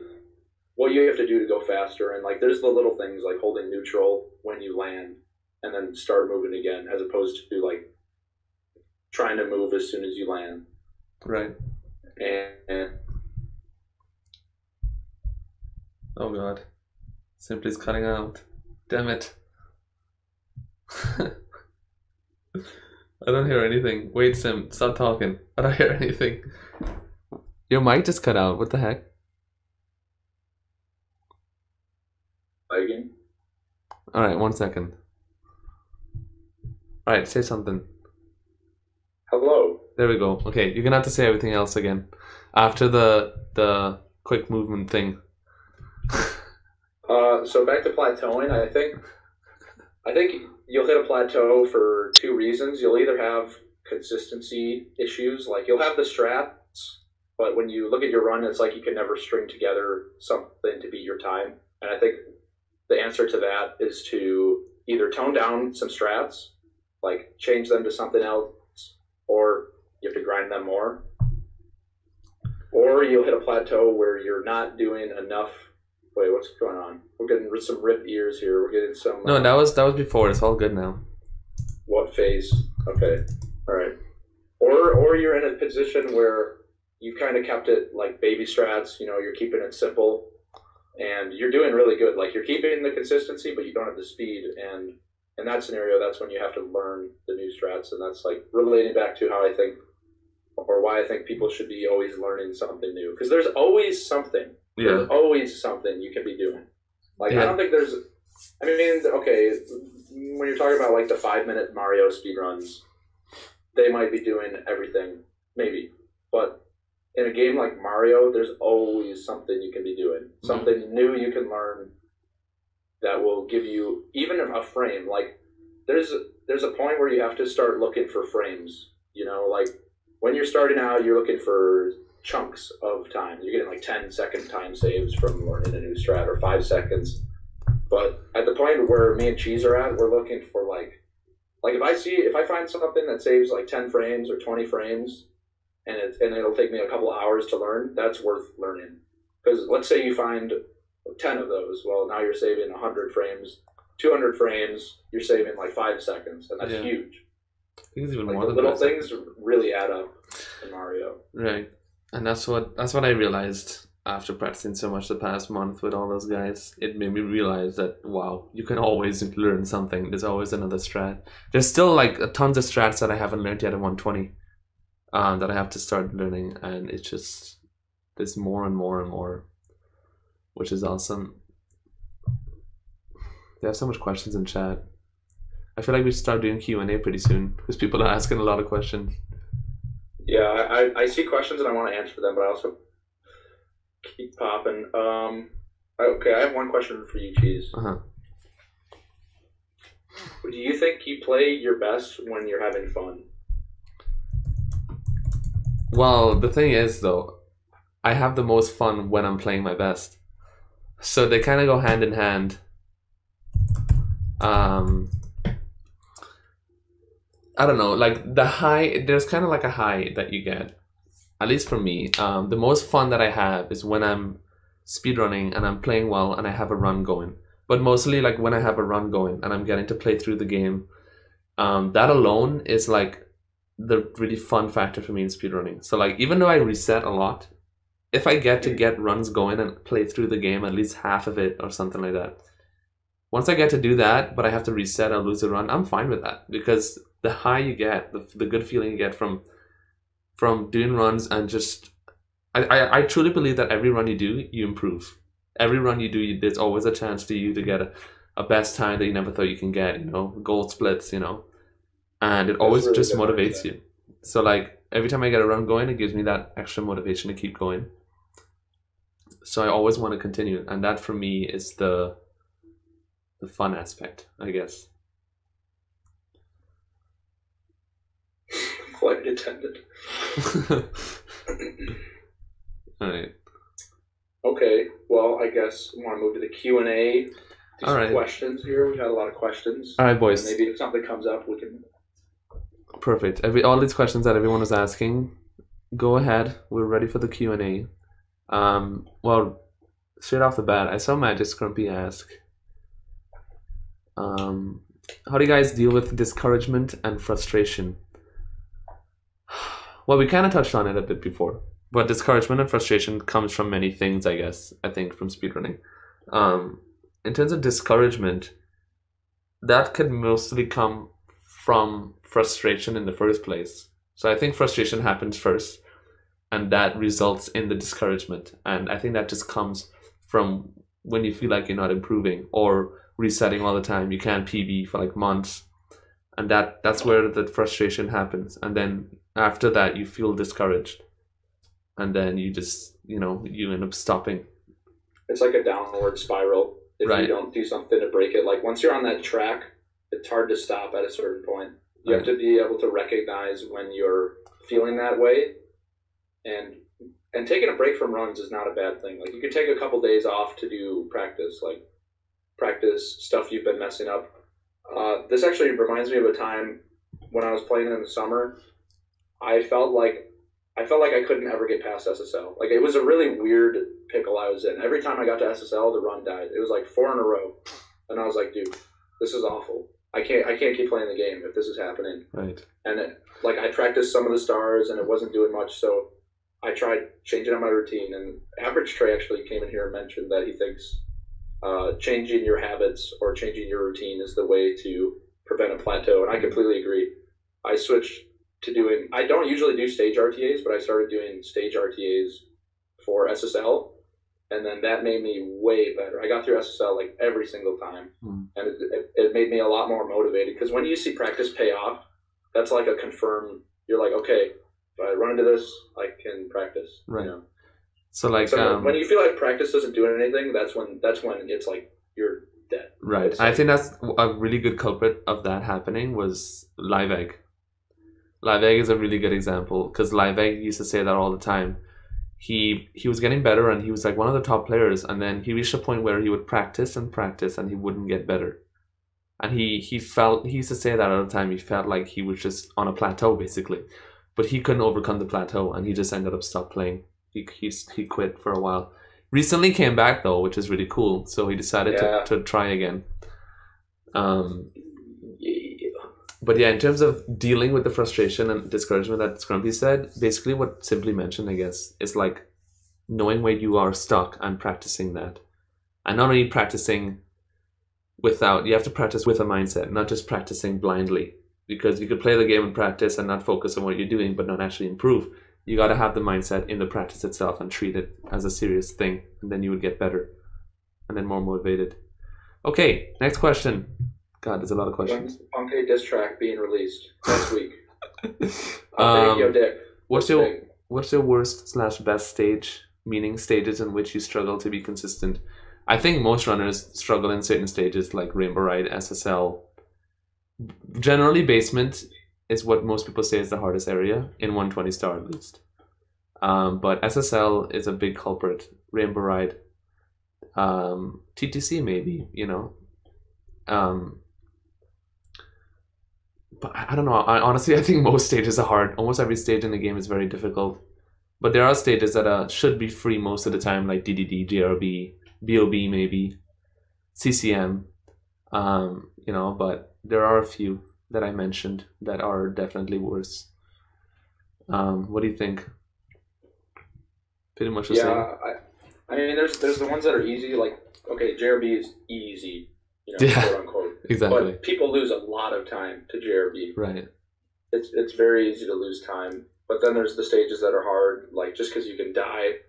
what you have to do to go faster, and like there's the little things like holding neutral when you land, and then start moving again, as opposed to like trying to move as soon as you land. Right. And oh god, Simply's cutting out. Damn it. I don't hear anything. Wait, Sim, stop talking. I don't hear anything. Your mic just cut out. What the heck? Again? Alright, 1 second. Alright, say something. Hello. There we go. Okay, you're gonna have to say everything else again. After the quick movement thing. So back to plateauing, I think you'll hit a plateau for two reasons. You'll either have consistency issues, like you'll have the strats, but when you look at your run, it's like you can never string together something to beat your time. And I think the answer to that is to either tone down some strats, like change them to something else, or you have to grind them more. Or you'll hit a plateau where you're not doing enough. Wait, what's going on? We're getting some ripped ears here. We're getting some. No, that was before. It's all good now. What phase? Okay, all right. Or you're in a position where you've kind of kept it like baby strats. You know, you're keeping it simple, and you're doing really good. Like you're keeping the consistency, but you don't have the speed. And in that scenario, that's when you have to learn the new strats, and that's like relating back to how I think, or why I think people should be always learning something new, because there's always something. Yeah. There's always something you can be doing. Like, yeah. I don't think there's... I mean, okay, when you're talking about, like, the 5-minute Mario speedruns, they might be doing everything, maybe. But in a game like Mario, there's always something you can be doing. Something new you can learn that will give you even a frame. Like, there's a point where you have to start looking for frames. You know, like, when you're starting out, you're looking for chunks of time. You're getting like 10-second time saves from learning a new strat, or 5 seconds. But at the point where me and Cheese are at, we're looking for like if I find something that saves like 10 frames or 20 frames, and it'll take me a couple hours to learn, that's worth learning. Because let's say you find 10 of those, well, now you're saving 100 frames, 200 frames, you're saving like 5 seconds, and that's huge. I think it's even like more the than little things really add up in Mario. Right. And that's what I realized after practicing so much the past month with all those guys. It made me realize that, wow, you can always learn something. There's always another strat. There's still like tons of strats that I haven't learned yet at 120 that I have to start learning, and it's just there's more and more and more, which is awesome. They have so much questions in chat. I feel like we should start doing Q&A pretty soon because people are asking a lot of questions. Yeah, I see questions and I want to answer them, but I also keep popping. Okay, I have one question for you, Cheese. Uh-huh. Do you think you play your best when you're having fun? Well, the thing is, though, I have the most fun when I'm playing my best. So they kind of go hand in hand. I don't know, like the high, there's kind of like a high that you get, at least for me. The most fun that I have is when I'm speedrunning and I'm playing well and I have a run going. But mostly like when I have a run going and I'm getting to play through the game, that alone is like the really fun factor for me in speedrunning. So like even though I reset a lot, if I get to get runs going and play through the game, at least half of it or something like that, once I get to do that, but I have to reset or lose a run, I'm fine with that, because the high you get, the good feeling you get from doing runs, and just I truly believe that every run you do, you improve. Every run you do, there's always a chance to you to get a best time that you never thought you can get, you know, gold splits, you know, and it always really just motivates you. So like every time I get a run going, it gives me that extra motivation to keep going. So I always want to continue, and that for me is the fun aspect, I guess. Flight attendant. Alright. Okay, well, I guess we want to move to the Q&A. All right. Questions here. We've had a lot of questions. All right, boys. And maybe if something comes up, we can... Perfect. All these questions that everyone is asking, go ahead. We're ready for the Q&A. Well, straight off the bat, I saw Magic Scrumpy ask, how do you guys deal with discouragement and frustration? Well, we kind of touched on it a bit before, but discouragement and frustration comes from many things, I guess, I think, from speedrunning. In terms of discouragement, that could mostly come from frustration in the first place. So I think frustration happens first, and that results in the discouragement. And I think that just comes from when you feel like you're not improving or resetting all the time. You can't PB for like months, and that's where the frustration happens. And then after that, you feel discouraged, and then you just you end up stopping. It's like a downward spiral if Right. you don't do something to break it. Like once you're on that track, it's hard to stop at a certain point. You have to be able to recognize when you're feeling that way, and taking a break from runs is not a bad thing. Like you could take a couple days off to do practice, like practice stuff you've been messing up. This actually reminds me of a time when I was playing in the summer. I felt like I couldn't ever get past SSL. Like it was a really weird pickle I was in. Every time I got to SSL, the run died. It was like 4 in a row, and I was like, dude, this is awful. I can't keep playing the game if this is happening. Right. And I practiced some of the stars, and it wasn't doing much, so I tried changing up my routine. And Average Trey actually came in here and mentioned that he thinks changing your habits or changing your routine is the way to prevent a plateau, and I completely agree. I switched to doing, I don't usually do stage RTAs, but I started doing stage RTAs for SSL, and then that made me way better. I got through SSL like every single time, and it made me a lot more motivated, because when you see practice pay off, that's like a confirm, you're like, okay, if I run into this, I can practice. Right. You know? So like when you feel like practice doesn't do anything, that's when it's like you're dead. Right. Like, I think that's a really good culprit of that happening was Live Egg. Live Egg is a really good example, because Live Egg used to say that all the time. He was getting better, and he was like one of the top players, and then he reached a point where he would practice and practice, and he wouldn't get better. And he used to say that all the time. He felt like he was just on a plateau basically, but he couldn't overcome the plateau, and he just ended up stopped playing. He quit for a while. Recently came back though, which is really cool. So he decided to try again. But yeah, in terms of dealing with the frustration and discouragement that Scrumpy said, basically what Simply mentioned, I guess, is like knowing where you are stuck and practicing that. And not only practicing you have to practice with a mindset, not just practicing blindly. Because you could play the game and practice and not focus on what you're doing, but not actually improve. You got to have the mindset in the practice itself and treat it as a serious thing. And then you would get better and then more motivated. Okay, next question. God, there's a lot of questions. Punk A diss track being released next week. Yo, Dick. What's your worst/best stage? Meaning stages in which you struggle to be consistent. I think most runners struggle in certain stages like Rainbow Ride, SSL. Generally, basement is what most people say is the hardest area in 120 star at least. But SSL is a big culprit. Rainbow Ride, TTC maybe, But I don't know. Honestly, I think most stages are hard. Almost every stage in the game is very difficult. But there are stages that should be free most of the time, like DDD, JRB, BOB maybe, CCM. But there are a few that I mentioned that are definitely worse. What do you think? Pretty much the same. I mean, there's the ones that are easy, like, okay, JRB is easy, quote unquote. Exactly. But people lose a lot of time to JRB. Right. It's very easy to lose time. But then there's the stages that are hard, like just because you can die.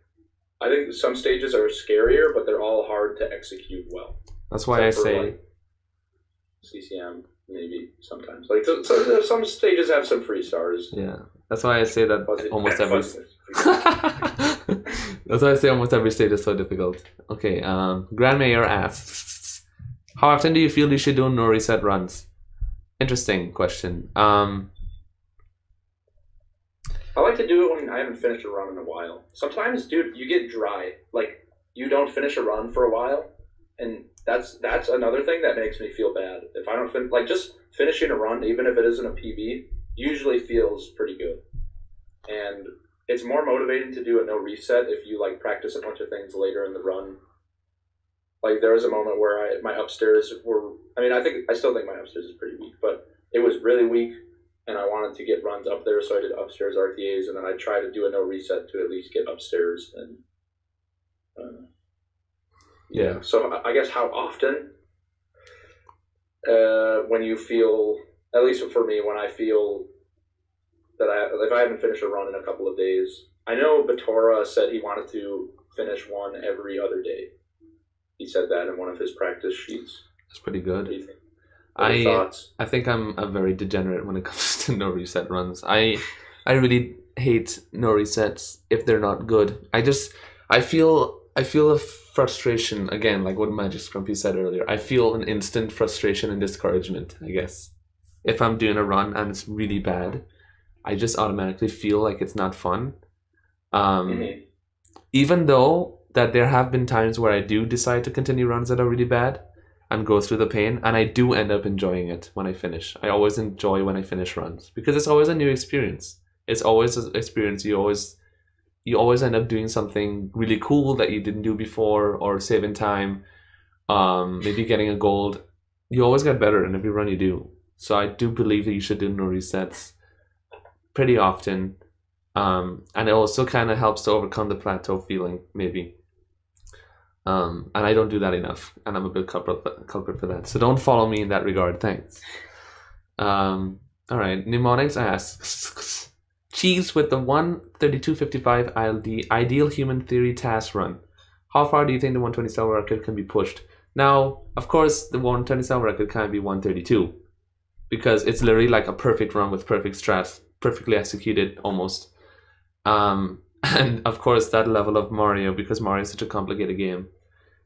I think some stages are scarier, but they're all hard to execute well. That's why I say like CCM maybe sometimes. Like so some stages have some free stars. Yeah, that's why I say that almost every. That's why I say almost every stage is so difficult. Okay, Grand Mayor asks, how often do you feel you should do no reset runs? Interesting question. I like to do it when I haven't finished a run in a while. Sometimes, dude, you get dry. Like, you don't finish a run for a while, and that's another thing that makes me feel bad. If I don't just finishing a run, even if it isn't a PB, usually feels pretty good. And it's more motivating to do a no reset if you like practice a bunch of things later in the run. Like there was a moment where my upstairs were. I mean, I still think my upstairs is pretty weak, but it was really weak, and I wanted to get runs up there, so I did upstairs RTAs, and then I tried to do a no reset to at least get upstairs. And yeah, so I guess how often when you feel, at least for me, when I feel that if I haven't finished a run in a couple of days, I know Batora said he wanted to finish one every other day. He said that in one of his practice sheets. That's pretty good. What do you think? Any thoughts? I think I'm a very degenerate when it comes to no reset runs. I really hate no resets if they're not good. I feel a frustration again, like what Magic Scrumpy said earlier. I feel an instant frustration and discouragement, I guess. If I'm doing a run and it's really bad, I just automatically feel like it's not fun. Even though that there have been times where I do decide to continue runs that are really bad and go through the pain, and I do end up enjoying it when I finish. I always enjoy when I finish runs because it's always a new experience. It's always an experience. You always end up doing something really cool that you didn't do before, or saving time, maybe getting a gold. You always get better in every run you do. So I do believe that you should do no resets pretty often. And it also kind of helps to overcome the plateau feeling, maybe. And I don't do that enough, and I'm a big culprit for that. So don't follow me in that regard. Thanks. All right. Mnemonics asks, Cheese with the 1:32:55 ideal human theory task run. How far do you think the 127 record can be pushed? Now, of course, the 127 record can't be 132 because it's literally like a perfect run with perfect strats, perfectly executed almost. And of course that level of Mario, because Mario is such a complicated game,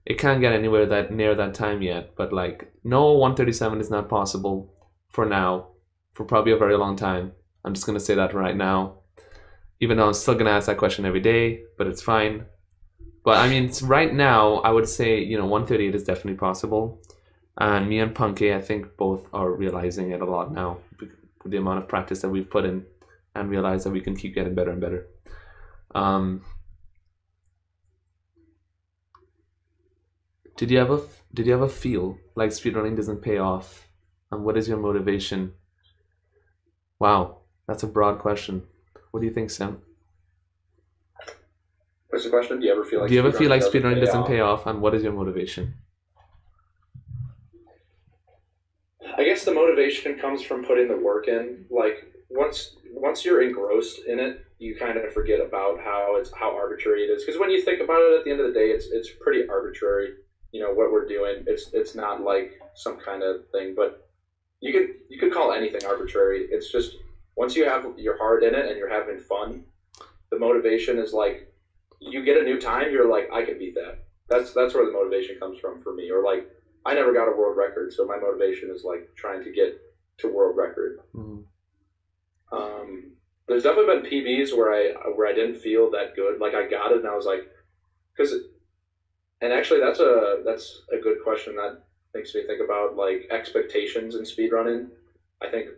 it can't get anywhere that near that time yet. But like, no, 137 is not possible for now, for probably a very long time. I'm just gonna say that right now, even though I'm still gonna ask that question every day, but it's fine. But I mean, right now I would say 138 is definitely possible, and me and Punky, I think both are realizing it a lot now with the amount of practice that we've put in, and realize that we can keep getting better and better. Did you ever feel like speedrunning doesn't pay off? And what is your motivation? Wow, that's a broad question. What do you think, Sam? What's the question? Do you ever feel like speedrunning doesn't pay off? And what is your motivation? I guess the motivation comes from putting the work in. Like once you're engrossed in it, you kind of forget about how arbitrary it is. Because when you think about it, at the end of the day, it's pretty arbitrary. What we're doing. It's not like some kind of thing, but you could call anything arbitrary. It's just once you have your heart in it and you're having fun, the motivation is like you get a new time. You're like, I can beat that. That's where the motivation comes from for me. Or like, I never got a world record, so my motivation is like trying to get to world record. Mm-hmm. There's definitely been PBs where I didn't feel that good. Like I got it and I was like, and actually that's a good question that makes me think about like expectations in speedrunning. I think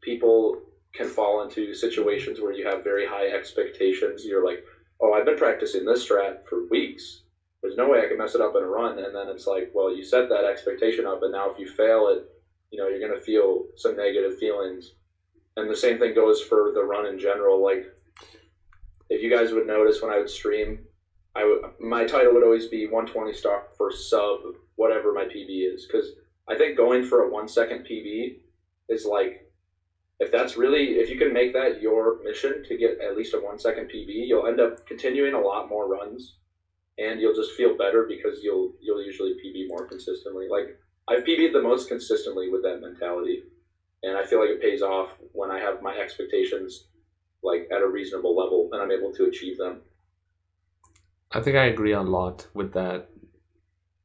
people can fall into situations where you have very high expectations. You're like, oh, I've been practicing this strat for weeks. There's no way I can mess it up in a run. And then it's like, well, you set that expectation up, and now if you fail it, you're going to feel some negative feelings. And the same thing goes for the run in general. Like, if you guys would notice when I would stream, my title would always be 120 stock for sub whatever my PB is. Because I think going for a 1 second PB is like, if you can make that your mission to get at least a 1 second PB, you'll end up continuing a lot more runs. And you'll just feel better because you'll usually PB more consistently. Like, I've PB'd the most consistently with that mentality. And I feel like it pays off when I have my expectations like at a reasonable level and I'm able to achieve them. I think I agree a lot with that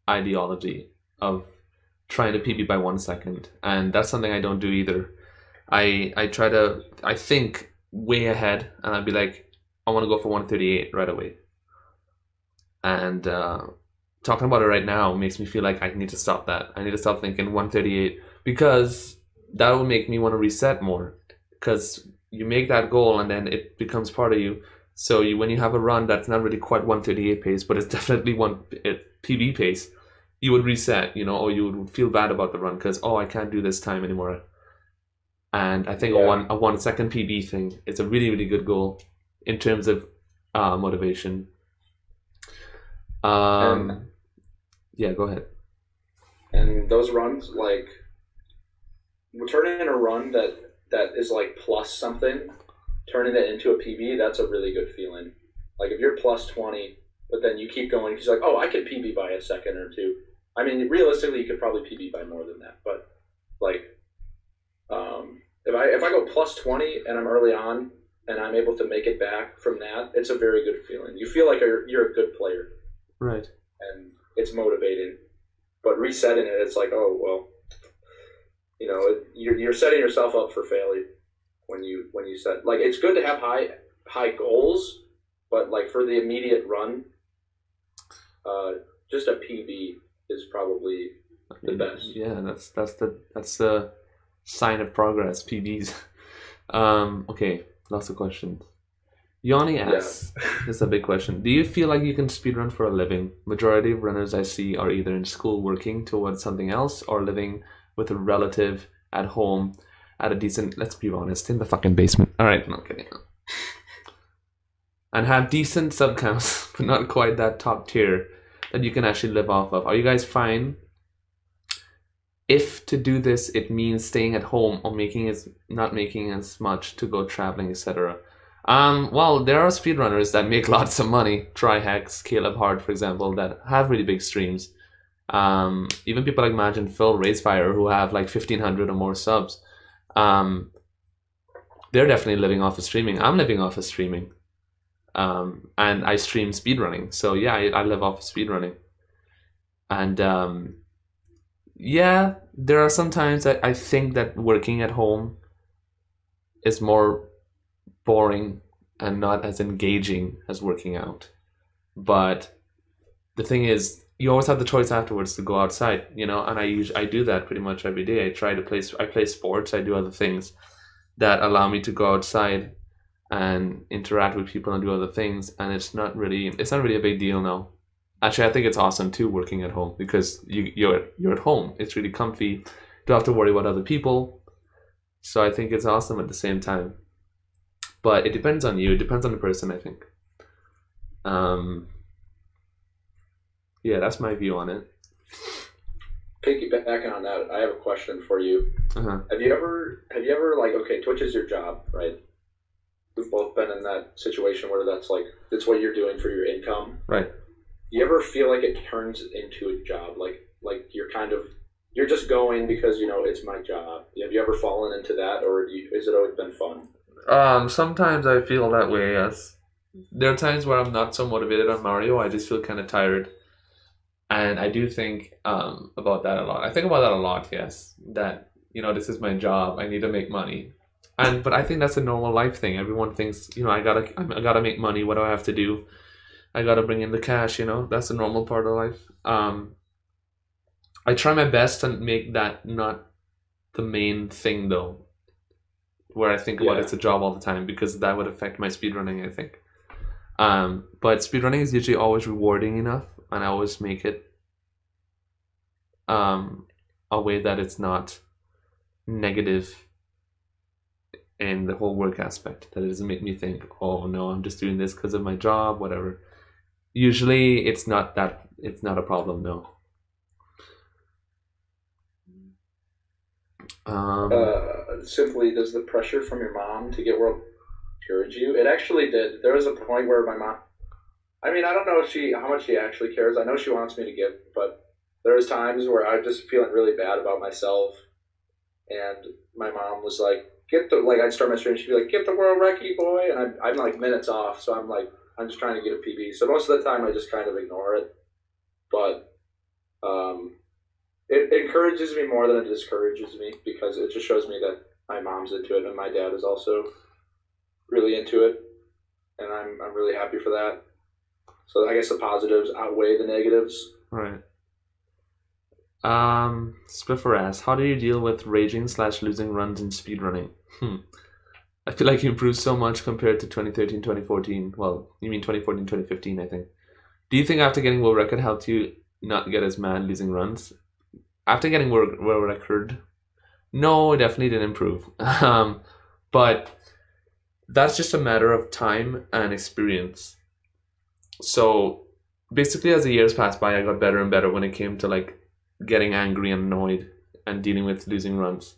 ideology of trying to PB by 1 second. And that's something I don't do either. I think way ahead, and I'd be like, I want to go for 138 right away. And talking about it right now makes me feel like I need to stop that. I need to stop thinking 138, because that will make me want to reset more. Because you make that goal and then it becomes part of you. So when you have a run that's not really quite 138 pace, but it's definitely PB pace, you would reset, or you would feel bad about the run because, I can't do this time anymore. And I think a 1 second PB thing is a really, really good goal in terms of motivation. Yeah, go ahead. And those runs, like, turning in a run that is like plus something, turning it into a PB, that's a really good feeling. Like, if you're plus 20, but then you keep going because you're like, I could PB by a second or two. I mean, realistically, you could probably PB by more than that. But, like, if I go plus 20 and I'm early on and I'm able to make it back from that, it's a very good feeling. You feel like you're a good player. Right. And it's motivating. But resetting it, it's like, you're setting yourself up for failure when you set. Like, it's good to have high goals, but like for the immediate run, just a PB is probably the best. Yeah, that's the sign of progress. PBs. Okay, lots of questions. Yanni asks, this is a big question. Do you feel like you can speedrun for a living? Majority of runners I see are either in school working towards something else or living with a relative at home at a decent, let's be honest, in the fucking basement. Alright, not kidding. And have decent sub counts, but not quite that top tier that you can actually live off of. Are you guys fine if to do this it means staying at home or not making as much to go traveling, etc.? Well, there are speedrunners that make lots of money. Trihex, Caleb Hart, for example, that have really big streams. Even people like Imagine Phil, Racefire, who have like 1,500 or more subs. They're definitely living off of streaming. I'm living off of streaming. And I stream speedrunning. So yeah, I live off of speedrunning. And yeah, there are some times that I think that working at home is more boring and not as engaging as working out. But the thing is, you always have the choice afterwards to go outside, and I do that pretty much every day. I play sports, I do other things that allow me to go outside and interact with people and do other things, and it's not really a big deal now. Actually, I think it's awesome too, working at home, because you're at home. It's really comfy. Don't have to worry about other people. So I think it's awesome at the same time. But it depends on you. It depends on the person, I think. Yeah, that's my view on it. Piggybacking on that, I have a question for you. Uh-huh. Have you ever like, okay, Twitch is your job, right? We've both been in that situation where that's what you're doing for your income. Right. You ever feel like it turns into a job? Like you're just going because, it's my job. Have you ever fallen into that, or has it always been fun? Sometimes I feel that way, yes. There are times where I'm not so motivated on Mario. I just feel kind of tired. And I do think about that a lot. I think about that a lot, yes. That, this is my job. I need to make money. But I think that's a normal life thing. Everyone thinks, I gotta make money. What do I have to do? I gotta bring in the cash, That's a normal part of life. I try my best to make that not the main thing, though, where I think about it's a job all the time, because that would affect my speedrunning, I think. But speedrunning is usually always rewarding enough, and I always make it a way that it's not negative in the whole work aspect, that it doesn't make me think, oh no, I'm just doing this because of my job, whatever. Usually it's not a problem, no. Simply, does the pressure from your mom to get world discourage you? It actually did. There was a point where my mom, I mean, I don't know how much she actually cares. I know she wants me to get, but there was times where I'm just feeling really bad about myself, and my mom was like, I'd start my stream, she'd be like, get the world recce, boy, and I'm like minutes off, so I'm just trying to get a PB. So most of the time I just kind of ignore it, but it encourages me more than it discourages me, because it just shows me that my mom's into it and my dad is also really into it, and I'm really happy for that. So I guess the positives outweigh the negatives. Right. Spiffer asks, how do you deal with raging / losing runs in speedrunning? I feel like you improved so much compared to 2013, 2014. Well, you mean 2014, 2015, I think. Do you think after getting world record helped you not get as mad losing runs? After getting world record, no, it definitely didn't improve. But that's just a matter of time and experience. So basically, as the years passed by, I got better and better when it came to like getting angry and annoyed and dealing with losing runs.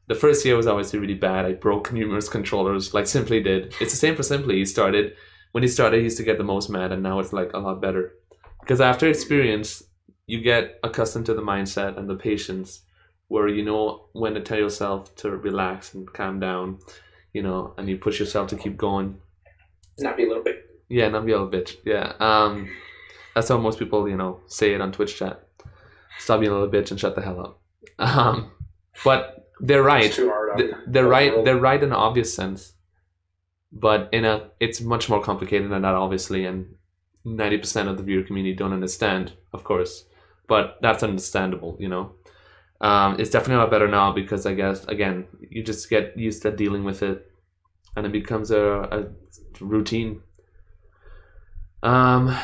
The first year was obviously really bad. I broke numerous controllers, like Simply did. It's the same for Simply. When he started, he used to get the most mad, and now it's like a lot better. Because after experience, you get accustomed to the mindset and the patience where you know when to tell yourself to relax and calm down, and you push yourself to keep going. Not be a little bit. Yeah, not be a little bitch. Yeah. That's how most people, say it on Twitch chat. Stop being a little bitch and shut the hell up. But they're right. It's too hard on They're right. They're right in an obvious sense, but it's much more complicated than that, obviously, and 90% of the viewer community don't understand, of course. But that's understandable, It's definitely a lot better now because I guess again you just get used to dealing with it, and it becomes a routine. Wow.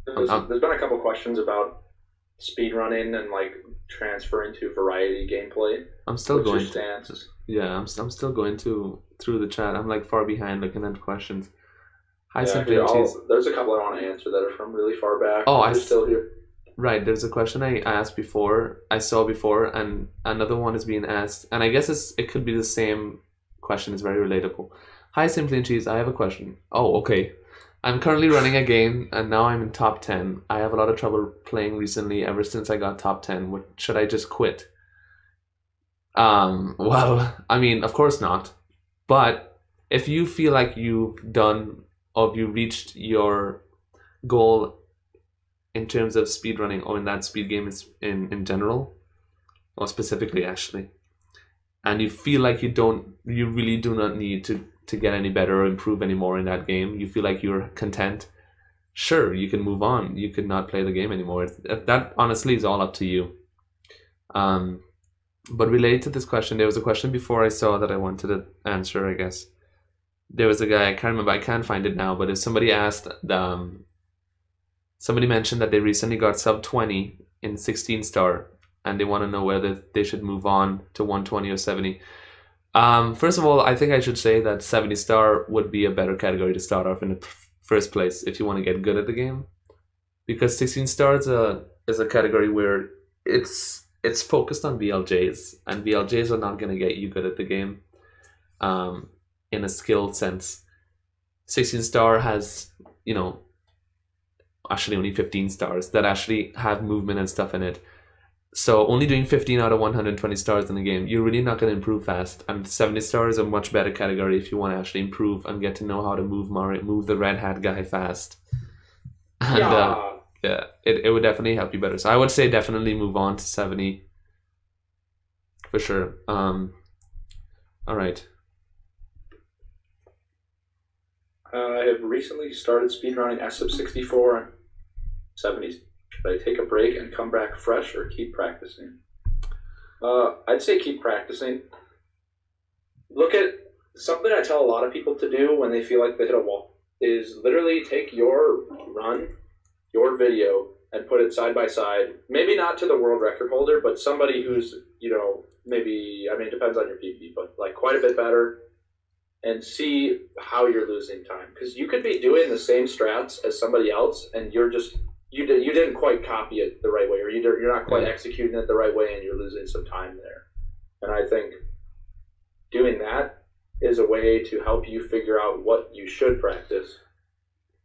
There's been a couple questions about speedrunning and like transferring to variety gameplay. I'm still going. Stance? Yeah, I'm still going through the chat. I'm like far behind looking at questions. Hi, Simply. There's a couple I want to answer that are from really far back. Oh, I'm still here. Right, there's a question I asked before. I saw before, and another one is being asked, and I guess it could be the same question. It's very relatable. Hi, Simply and Cheese. I have a question. Oh, okay. I'm currently running a game, and now I'm in top 10. I have a lot of trouble playing recently ever since I got top 10. Should I just quit? Well, I mean, of course not. But if you feel like you've done or you reached your goal in terms of speedrunning or in that speed game in general, or specifically actually, and you feel like you really do not need to get any better or improve any more in that game, you feel like you're content, sure, you can move on. You could not play the game anymore. That honestly is all up to you. But related to this question, there was a question before I saw that I wanted to answer, I guess. There was a guy, I can't remember, I can't find it now, but if somebody asked, somebody mentioned that they recently got sub 20 in 16 star, and they want to know whether they should move on to 120 or 70. First of all, I think I should say that 70 star would be a better category to start off in the first place if you want to get good at the game, because 16 star is a category where it's focused on BLJs, and BLJs are not going to get you good at the game in a skilled sense. 16 star has, actually only 15 stars that actually have movement and stuff in it. So only doing 15 out of 120 stars in the game, you're really not going to improve fast. And 70 stars is a much better category if you want to actually improve and get to know how to move the red hat guy fast. And it would definitely help you better. So I would say definitely move on to 70 for sure. All right. I have recently started speedrunning S64 and 70s. Should I take a break and come back fresh or keep practicing? I'd say keep practicing. Look at something I tell a lot of people to do when they feel like they hit a wall is literally take your run, your video, and put it side by side. Maybe not to the world record holder, but somebody who's, maybe, it depends on your PP, but like quite a bit better, and see how you're losing time. Because you could be doing the same strats as somebody else, and you're just, you didn't quite copy it the right way, or you're not quite executing it the right way, and you're losing some time there. And I think doing that is a way to help you figure out what you should practice.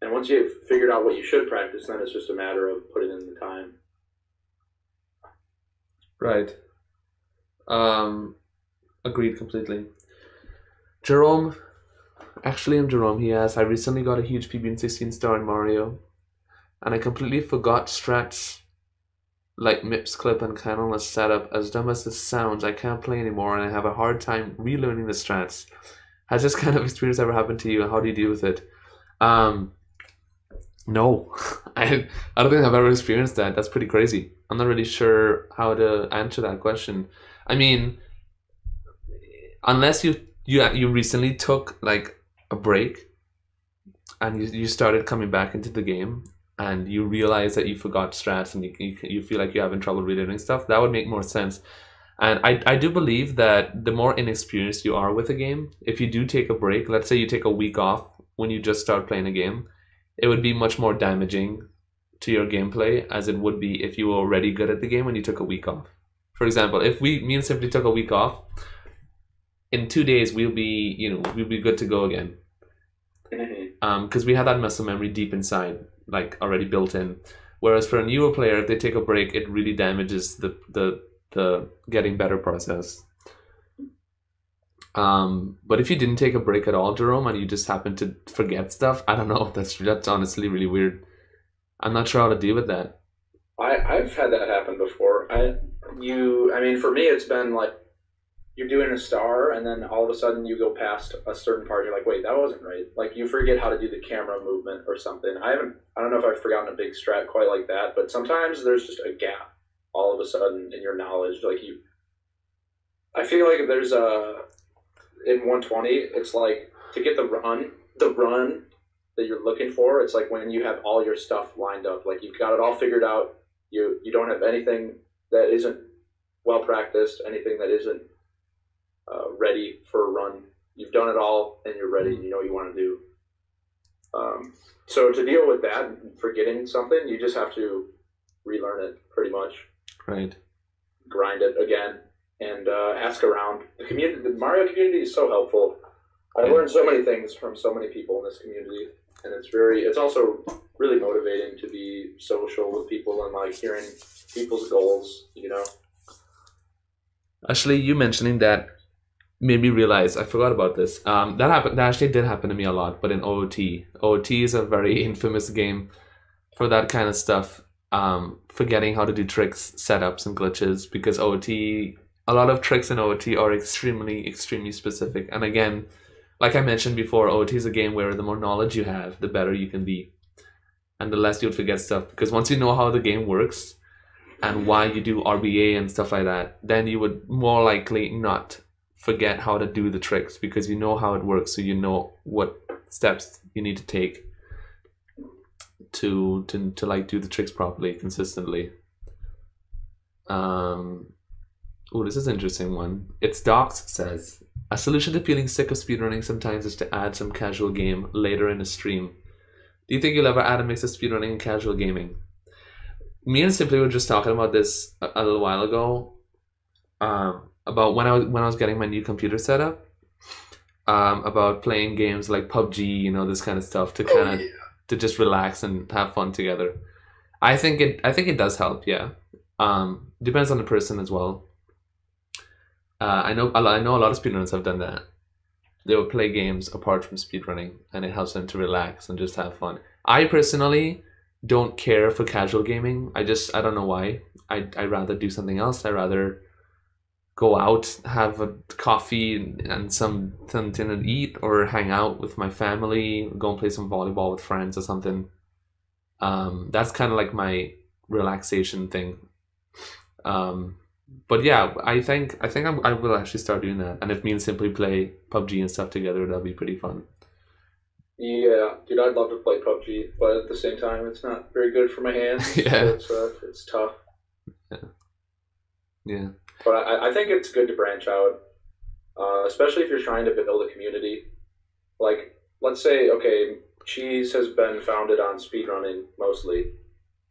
And once you've figured out what you should practice, then it's just a matter of putting in the time. Right. Agreed completely. Jerome, I'm Jerome. He asks, I recently got a huge PB in 16 star in Mario, and I completely forgot strats like MIPS clip and canal setup. As dumb as this sounds, I can't play anymore, and I have a hard time relearning the strats. Has this kind of experience ever happened to you, and how do you deal with it? No, I don't think I've ever experienced that. That's pretty crazy. I'm not really sure how to answer that question. I mean, unless you recently took like a break and you started coming back into the game and you realize that you forgot strats and you feel like you're having trouble relearning stuff, that would make more sense. And I do believe that the more inexperienced you are with a game, if you do take a break, let's say you take a week off when you just start playing a game, it would be much more damaging to your gameplay as it would be if you were already good at the game when you took a week off. For example, if me and Simply took a week off, in 2 days we'll be good to go again. Because we had that muscle memory deep inside, like already built in. Whereas for a newer player, if they take a break, it really damages the getting better process. But if you didn't take a break at all, Jerome, and you just happen to forget stuff, I don't know. That's honestly really weird. I'm not sure how to deal with that. I've had that happen before. I mean, for me, it's been like you're doing a star, and then all of a sudden you go past a certain part. You're like, wait, that wasn't right. Like you forget how to do the camera movement or something. I don't know if I've forgotten a big strat quite like that, but sometimes there's just a gap all of a sudden in your knowledge. Like I feel like there's in 120, it's like to get the run that you're looking for. It's like when you have all your stuff lined up, like you've got it all figured out. You don't have anything that isn't well practiced, anything that isn't ready for a run. You've done it all and you're ready and you know what you want to do. So to deal with that and forgetting something, you just have to relearn it pretty much. Right. Grind it again and ask around. The Mario community is so helpful. I've learned so many things from so many people in this community, and it's also really motivating to be social with people and like hearing people's goals, you know. Actually, you mentioning that made me realize I forgot about this. That actually did happen to me a lot, but in OOT. OOT is a very infamous game for that kind of stuff. Forgetting how to do tricks, setups, and glitches, because a lot of tricks in OOT are extremely specific. And again, like I mentioned before, OOT is a game where the more knowledge you have, the better you can be, and the less you'll forget stuff. Because once you know how the game works and why you do RBA and stuff like that, then you would more likely not forget how to do the tricks because you know how it works, so you know what steps you need to take to like do the tricks properly, consistently. Oh, this is an interesting one. It's Docs says, a solution to feeling sick of speedrunning sometimes is to add some casual game later in a stream. Do you think you'll ever add a mix of speedrunning and casual gaming? Me and Simply were just talking about this a little while ago. About when I was getting my new computer set up. About playing games like PUBG, this kind of stuff to kind of to just relax and have fun together. I think it does help. Yeah. Depends on the person as well. I know a lot of speedrunners have done that. They will play games apart from speedrunning, and it helps them to relax and just have fun. I personally don't care for casual gaming. I don't know why. I'd rather do something else. I'd rather go out, have a coffee and something to eat, or hang out with my family, go and play some volleyball with friends or something. That's kind of like my relaxation thing. But yeah, I think I will actually start doing that. And if me and Simply play PUBG and stuff together, that'll be pretty fun. Yeah, dude, I'd love to play PUBG, but at the same time, it's not very good for my hands. Yeah, so it's tough. Yeah. But I think it's good to branch out, especially if you're trying to build a community. Like, let's say, okay, Cheese has been founded on speedrunning mostly,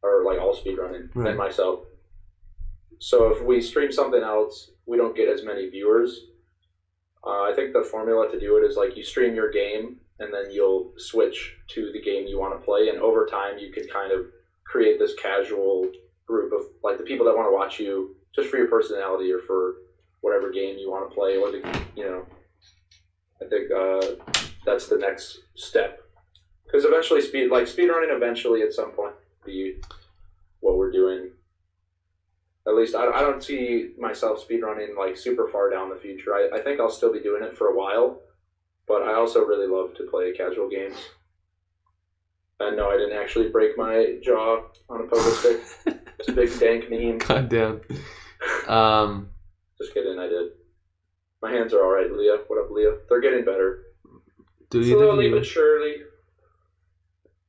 or like all speedrunning, right, and myself. So if we stream something else, we don't get as many viewers. I think the formula to do it is like you stream your game, and then you'll switch to the game you want to play, and over time you can kind of create this casual group of like the people that want to watch you just for your personality or for whatever game you want to play, or I think that's the next step, because eventually speedrunning eventually at some point be what we're doing. At least I don't see myself speedrunning like super far down the future. I think I'll still be doing it for a while, but I also really love to play casual games. No, I didn't actually break my jaw on a pogo stick. It's a big dank meme. God damn. Just kidding, I did. My hands are alright, Leah. What up, Leah? They're getting better. Slowly but surely.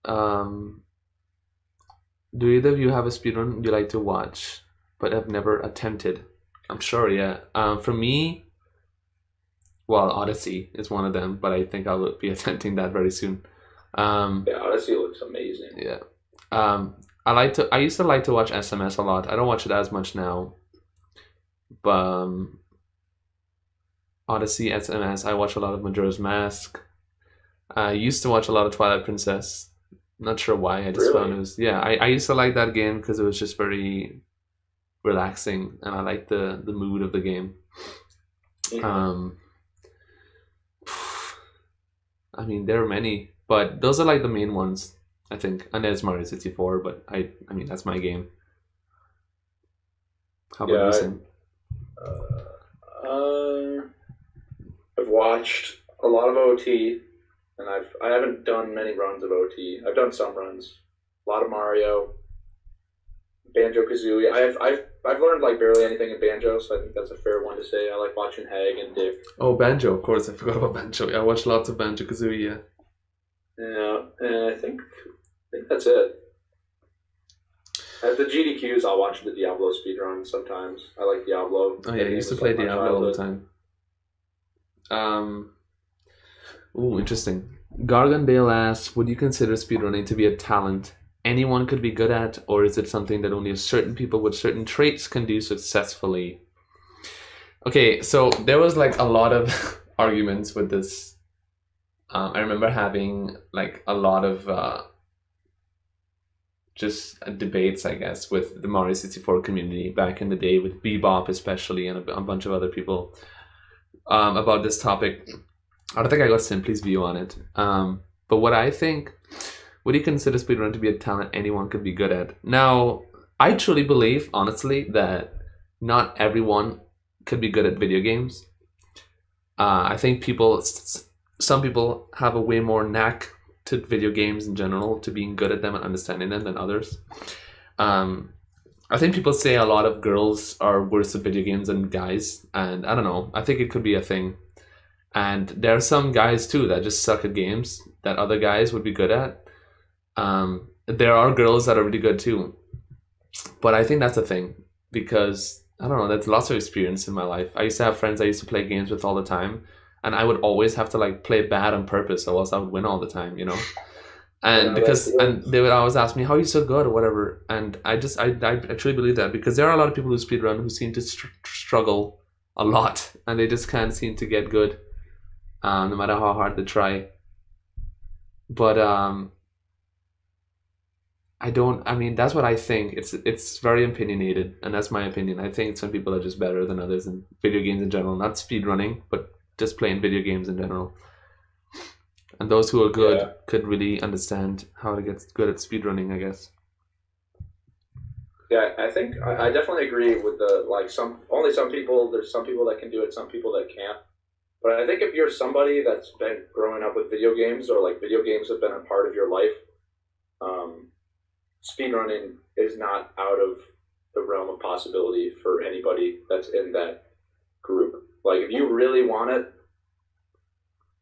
Do either of you have a speedrun you like to watch but have never attempted? I'm sure, yeah. For me, well, Odyssey is one of them, but I think I'll be attempting that very soon. Yeah, Odyssey looks amazing. Yeah. I used to like to watch SMS a lot. I don't watch it as much now. But Odyssey, SMS, I watch a lot of Majora's Mask. I used to watch a lot of Twilight Princess. Not sure why. I just found it was, yeah. I used to like that game because it was just very relaxing, and I liked the mood of the game. Mm-hmm. I mean, there are many, but those are like the main ones, I think. And there's Mario 64, but I mean, that's my game. How about you, Sam? I've watched a lot of OT, and I haven't done many runs of OT. I've done some runs. A lot of Mario, Banjo-Kazooie. I've learned like barely anything in Banjo, so I think that's a fair one to say. I like watching Hag and Dick. Oh, Banjo, of course. I forgot about Banjo. I watched lots of Banjo-Kazooie, yeah. Yeah, and I think that's it. At the GDQs, I'll watch the Diablo speedrun sometimes. I like Diablo. Oh yeah, I used to play Diablo all the time. Ooh, interesting. Gargandale asks, would you consider speedrunning to be a talent anyone could be good at, or is it something that only certain people with certain traits can do successfully? Okay, so there was like a lot of arguments with this. I remember having like a lot of just debates, I guess, with the Mario 64 community back in the day, with Bebop especially, and a bunch of other people about this topic. I don't think I got Simply's view on it. But what I think, would you consider speedrunning to be a talent anyone could be good at? Now, I truly believe, honestly, that not everyone could be good at video games. I think some people have a way more knack to video games in general, to being good at them and understanding them, than others. I think people say a lot of girls are worse at video games than guys, and I don't know. I think it could be a thing. And there are some guys too that just suck at games that other guys would be good at. There are girls that are really good too. But I think that's a thing, because I don't know, that's lots of experience in my life. I used to have friends I used to play games with all the time, and I would always have to like play bad on purpose, or else I would win all the time, you know. And and they would always ask me, how are you so good or whatever, and I actually believe that, because there are a lot of people who speedrun who seem to struggle a lot, and they just can't seem to get good, no matter how hard they try. But I mean, that's what I think. It's very opinionated, and that's my opinion. I think some people are just better than others in video games in general, not speedrunning, but just playing video games in general. And those who are good could really understand how to get good at speedrunning, I guess. Yeah, I think I definitely agree with the, like, only some people, there's some people that can do it, some people that can't. But I think if you're somebody that's been growing up with video games, or like video games have been a part of your life, speedrunning is not out of the realm of possibility for anybody that's in that group. Like, if you really want it,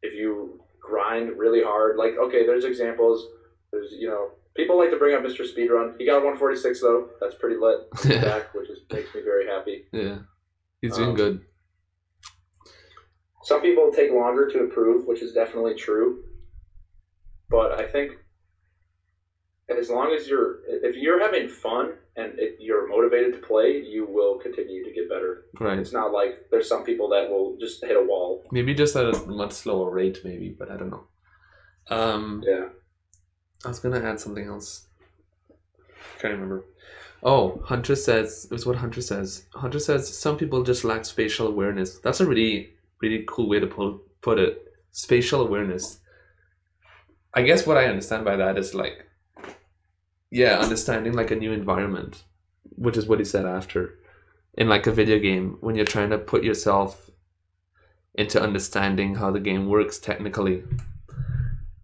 if you grind really hard, like, okay, there's examples. There's, you know, people like to bring up Mr. Speedrun. He got 146 though. That's pretty lit. Back, which makes me very happy. Yeah, he's doing good. Some people take longer to improve, which is definitely true. But I think as long as if you're having fun and you're motivated to play, you will continue to get better. Right. It's not like there's some people that will just hit a wall. Maybe just at a much slower rate, maybe, but I don't know. Yeah. I was gonna add something else. Can't remember. Oh, Hunter says, it was what Hunter says. Hunter says some people just lack spatial awareness. That's a really, really cool way to put it. Spatial awareness. I guess what I understand by that is like, yeah, understanding like a new environment, which is what he said after. In like a video game, when you're trying to put yourself into understanding how the game works technically.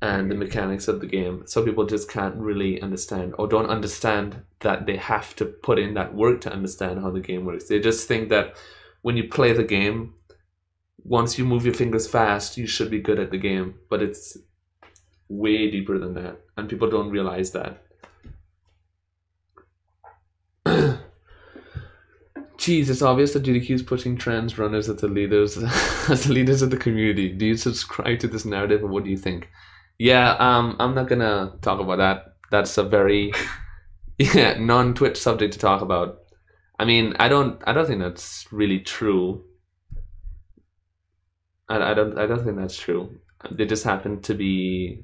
and the mechanics of the game. So people just can't really understand or don't understand that they have to put in that work to understand how the game works. They just think that when you play the game, once you move your fingers fast, you should be good at the game. But it's way deeper than that, and people don't realize that. Geez, it's obvious that GDQ is pushing trans runners as the leaders of the community. Do you subscribe to this narrative, or what do you think? Yeah, I'm not gonna talk about that. That's a very non-Twitch subject to talk about. I mean, I don't think that's really true. I don't think that's true. They just happen to be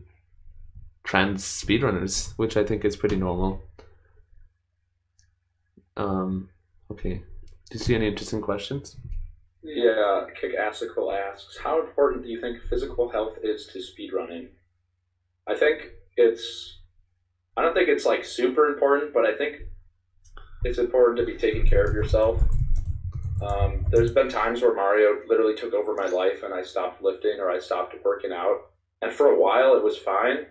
trans speedrunners, which I think is pretty normal. Okay. Do you see any interesting questions? Yeah, Kickassical asks, how important do you think physical health is to speedrunning? I don't think it's like super important, but I think it's important to be taking care of yourself. There's been times where Mario literally took over my life and I stopped lifting or I stopped working out. And for a while it was fine,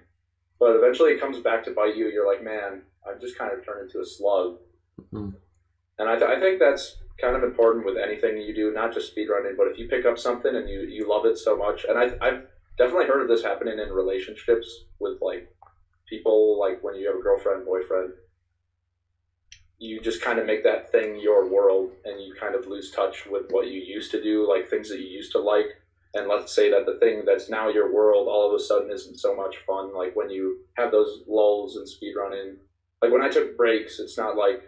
but eventually it comes back to bite you. You're like, man, I've just kind of turned into a slug. Mm-hmm. And I think that's kind of important with anything you do, not just speedrunning, but if you pick up something and you love it so much. And I've definitely heard of this happening in relationships with like people, like when you have a girlfriend, boyfriend, you just kind of make that thing your world and you kind of lose touch with what you used to do, like things that you used to like. And let's say that the thing that's now your world all of a sudden isn't so much fun. Like when you have those lulls in speedrunning, like when I took breaks, it's not like,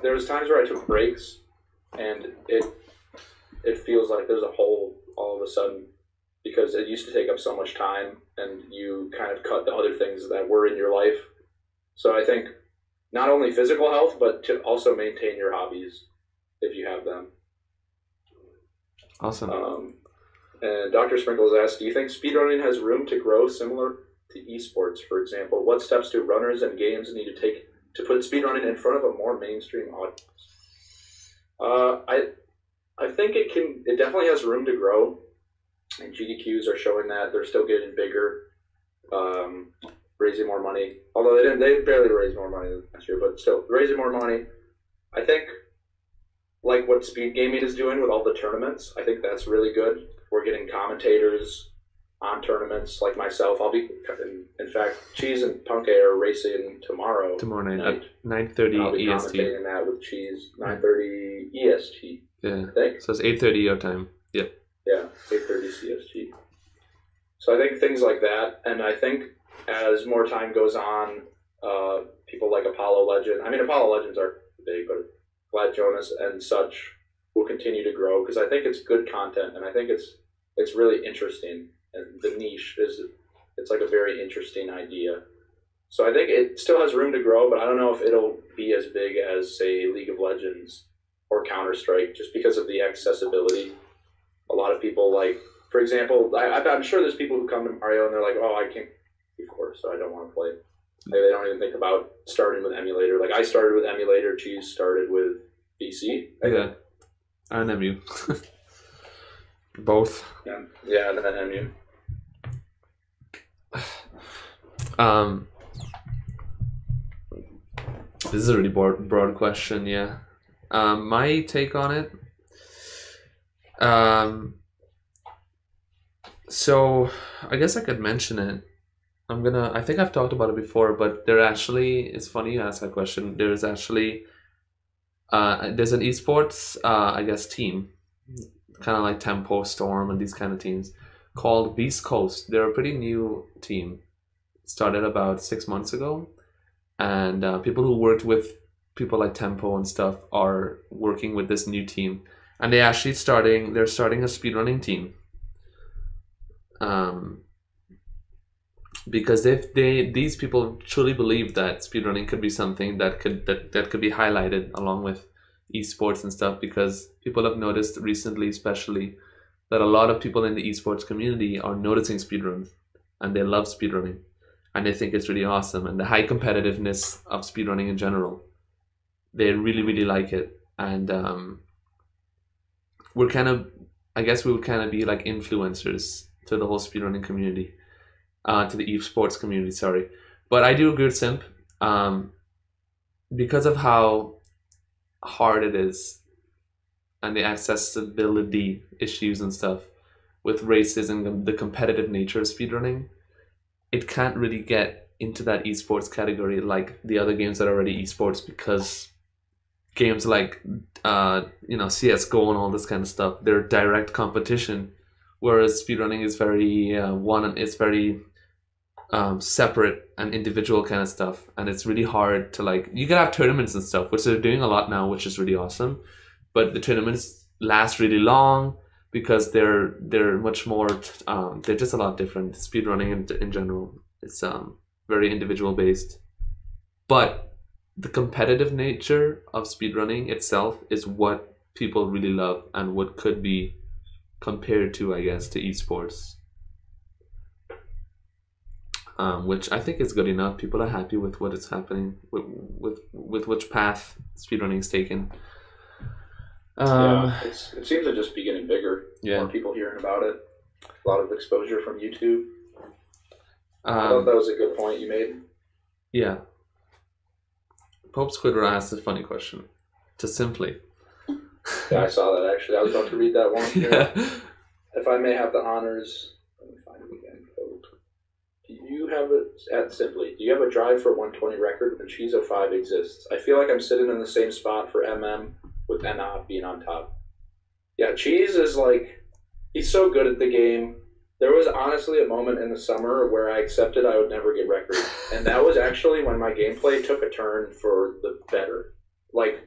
there was times where I took breaks and it feels like there's a hole all of a sudden because it used to take up so much time and you kind of cut the other things that were in your life. So I think not only physical health, but to also maintain your hobbies if you have them. Awesome. And Dr. Sprinkles asks, do you think speedrunning has room to grow similar to esports, for example? What steps do runners and games need to take to put speedrunning in front of a more mainstream audience? I think it definitely has room to grow, and GDQs are showing that. They're still getting bigger, raising more money. Although they barely raised more money last year, but still raising more money. I think like what Speed Gaming is doing with all the tournaments, I think that's really good. We're getting commentators on tournaments like myself. I'll be, in fact, Cheese and Punke are racing tomorrow night at 9:30 I'll be EST. commentating that with Cheese, 9:30 EST. Yeah. I think. So it's 8:30 your time. Yep. Yeah, 8:30 CST. So I think things like that, and I think as more time goes on, people like Apollo Legend. I mean, Apollo Legends are big, but Glad Jonas and such will continue to grow because I think it's good content, and I think it's really interesting. And the niche it's like a very interesting idea. So I think it still has room to grow, but I don't know if it'll be as big as, say, League of Legends or Counter-Strike, just because of the accessibility. A lot of people, like, for example, I'm sure there's people who come to Mario and they're like, oh, I can't keep core, so I don't want to play. Maybe they don't even think about starting with emulator. Like, I started with emulator, Cheese started with VC. Yeah, and MU. Both. Yeah, and then MU. This is a really broad question, yeah. My take on it. So I guess I could mention it. I think I've talked about it before, but it's funny you ask that question. There's actually, there's an esports, I guess, team, kind of like Tempo, Storm, and these kind of teams, called Beast Coast. They're a pretty new team. Started about 6 months ago, and people who worked with people like Tempo and stuff are working with this new team, and they're starting a speedrunning team. Because these people truly believe that speedrunning could be something that could be highlighted along with esports and stuff, because people have noticed recently, especially, that a lot of people in the esports community are noticing speedruns, and they love speedrunning, and they think it's really awesome, and the high competitiveness of speedrunning in general, they really, really like it. And we're kind of I guess we would kind of be like influencers to the whole speedrunning community, to the esports community. Sorry, but I do agree with Simp, because of how hard it is and the accessibility issues and stuff with races and the competitive nature of speedrunning. It can't really get into that esports category like the other games that are already esports, because games like CS:GO and all this kind of stuff, they're direct competition, whereas speedrunning is very it's very separate and individual kind of stuff, and it's really hard to like. You can have tournaments and stuff, which they're doing a lot now, which is really awesome, but the tournaments last really long because they're much more they're just a lot different. Speedrunning in general, it's very individual based, but the competitive nature of speedrunning itself is what people really love and what could be compared to, I guess, to esports, which I think is good enough. People are happy with what is happening, with which path speedrunning is taken. It seems to just be getting bigger. Yeah. More people hearing about it. A lot of exposure from YouTube. I thought that was a good point you made. Yeah. Pope Squidward asked a funny question to Simply. Yeah, I saw that actually. I was about to read that one. Yeah. If I may have the honors, let me find it again. Do you have it at Simply? Do you have a drive for 120 record when Cheese 05 exists? I feel like I'm sitting in the same spot for MM with NA being on top. Yeah, Cheese is like, he's so good at the game. There was honestly a moment in the summer where I accepted I would never get record. And that was actually when my gameplay took a turn for the better. Like,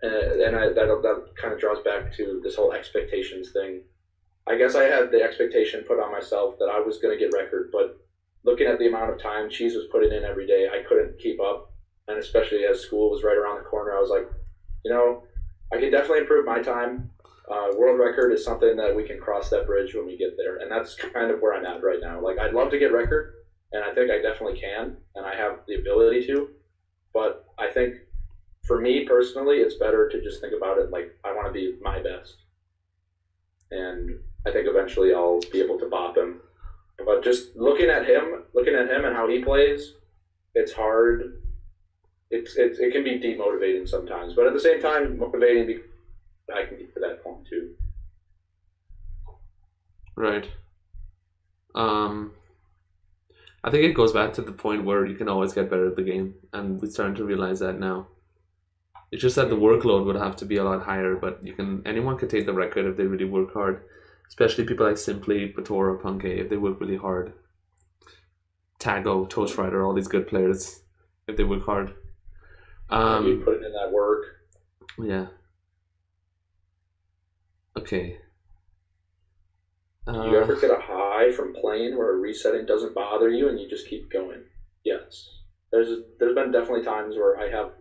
that kind of draws back to this whole expectations thing. I guess I had the expectation put on myself that I was going to get record, but looking at the amount of time Cheese was putting in every day, I couldn't keep up. And especially as school was right around the corner, I was like, I can definitely improve my time. World record is something that we can cross that bridge when we get there. And that's kind of where I'm at right now. Like, I'd love to get record, and I think I definitely can, and I have the ability to. But I think for me personally, it's better to just think about it like I want to be my best. And I think eventually I'll be able to bop him. But just looking at him and how he plays, it's hard. It can be demotivating sometimes, but at the same time, motivating because I can get to that point too. Right. I think it goes back to the point where you can always get better at the game, and we're starting to realize that now. It's just that the workload would have to be a lot higher, but anyone can take the record if they really work hard. Especially people like Simply, Patora, Punkay, if they work really hard. Tago, Toast Rider, all these good players, if they work hard. You put in that work. Yeah. Okay. Do you ever get a high from playing where resetting doesn't bother you and you just keep going? Yes. There's been definitely times where I have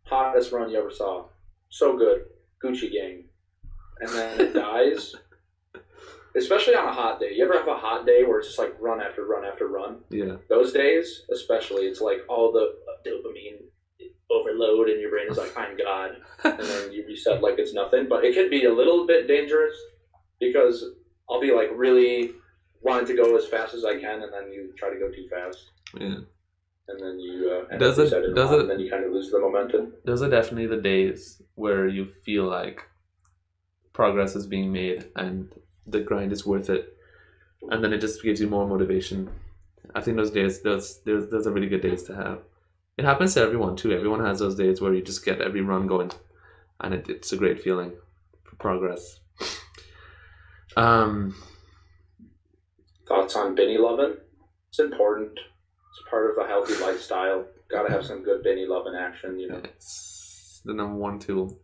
hottest run you ever saw. So good. Gucci gang. And then it dies. Especially on a hot day. You ever have a hot day where it's just like run after run after run? Yeah. Those days, especially, it's like all the dopamine overload and your brain is like, I'm God. And then you reset like it's nothing. But it can be a little bit dangerous because I'll be like really wanting to go as fast as I can, and then you try to go too fast. Yeah. And then you and then you kind of lose the momentum. Those are definitely the days where you feel like progress is being made and the grind is worth it, and then it just gives you more motivation. I think those days, those are really good days to have. It happens to everyone too. Everyone has those days where you just get every run going, and it's a great feeling for progress. Thoughts on Benny loving? It's important. It's part of a healthy lifestyle. Gotta have some good Benny loving action, It's the number one tool.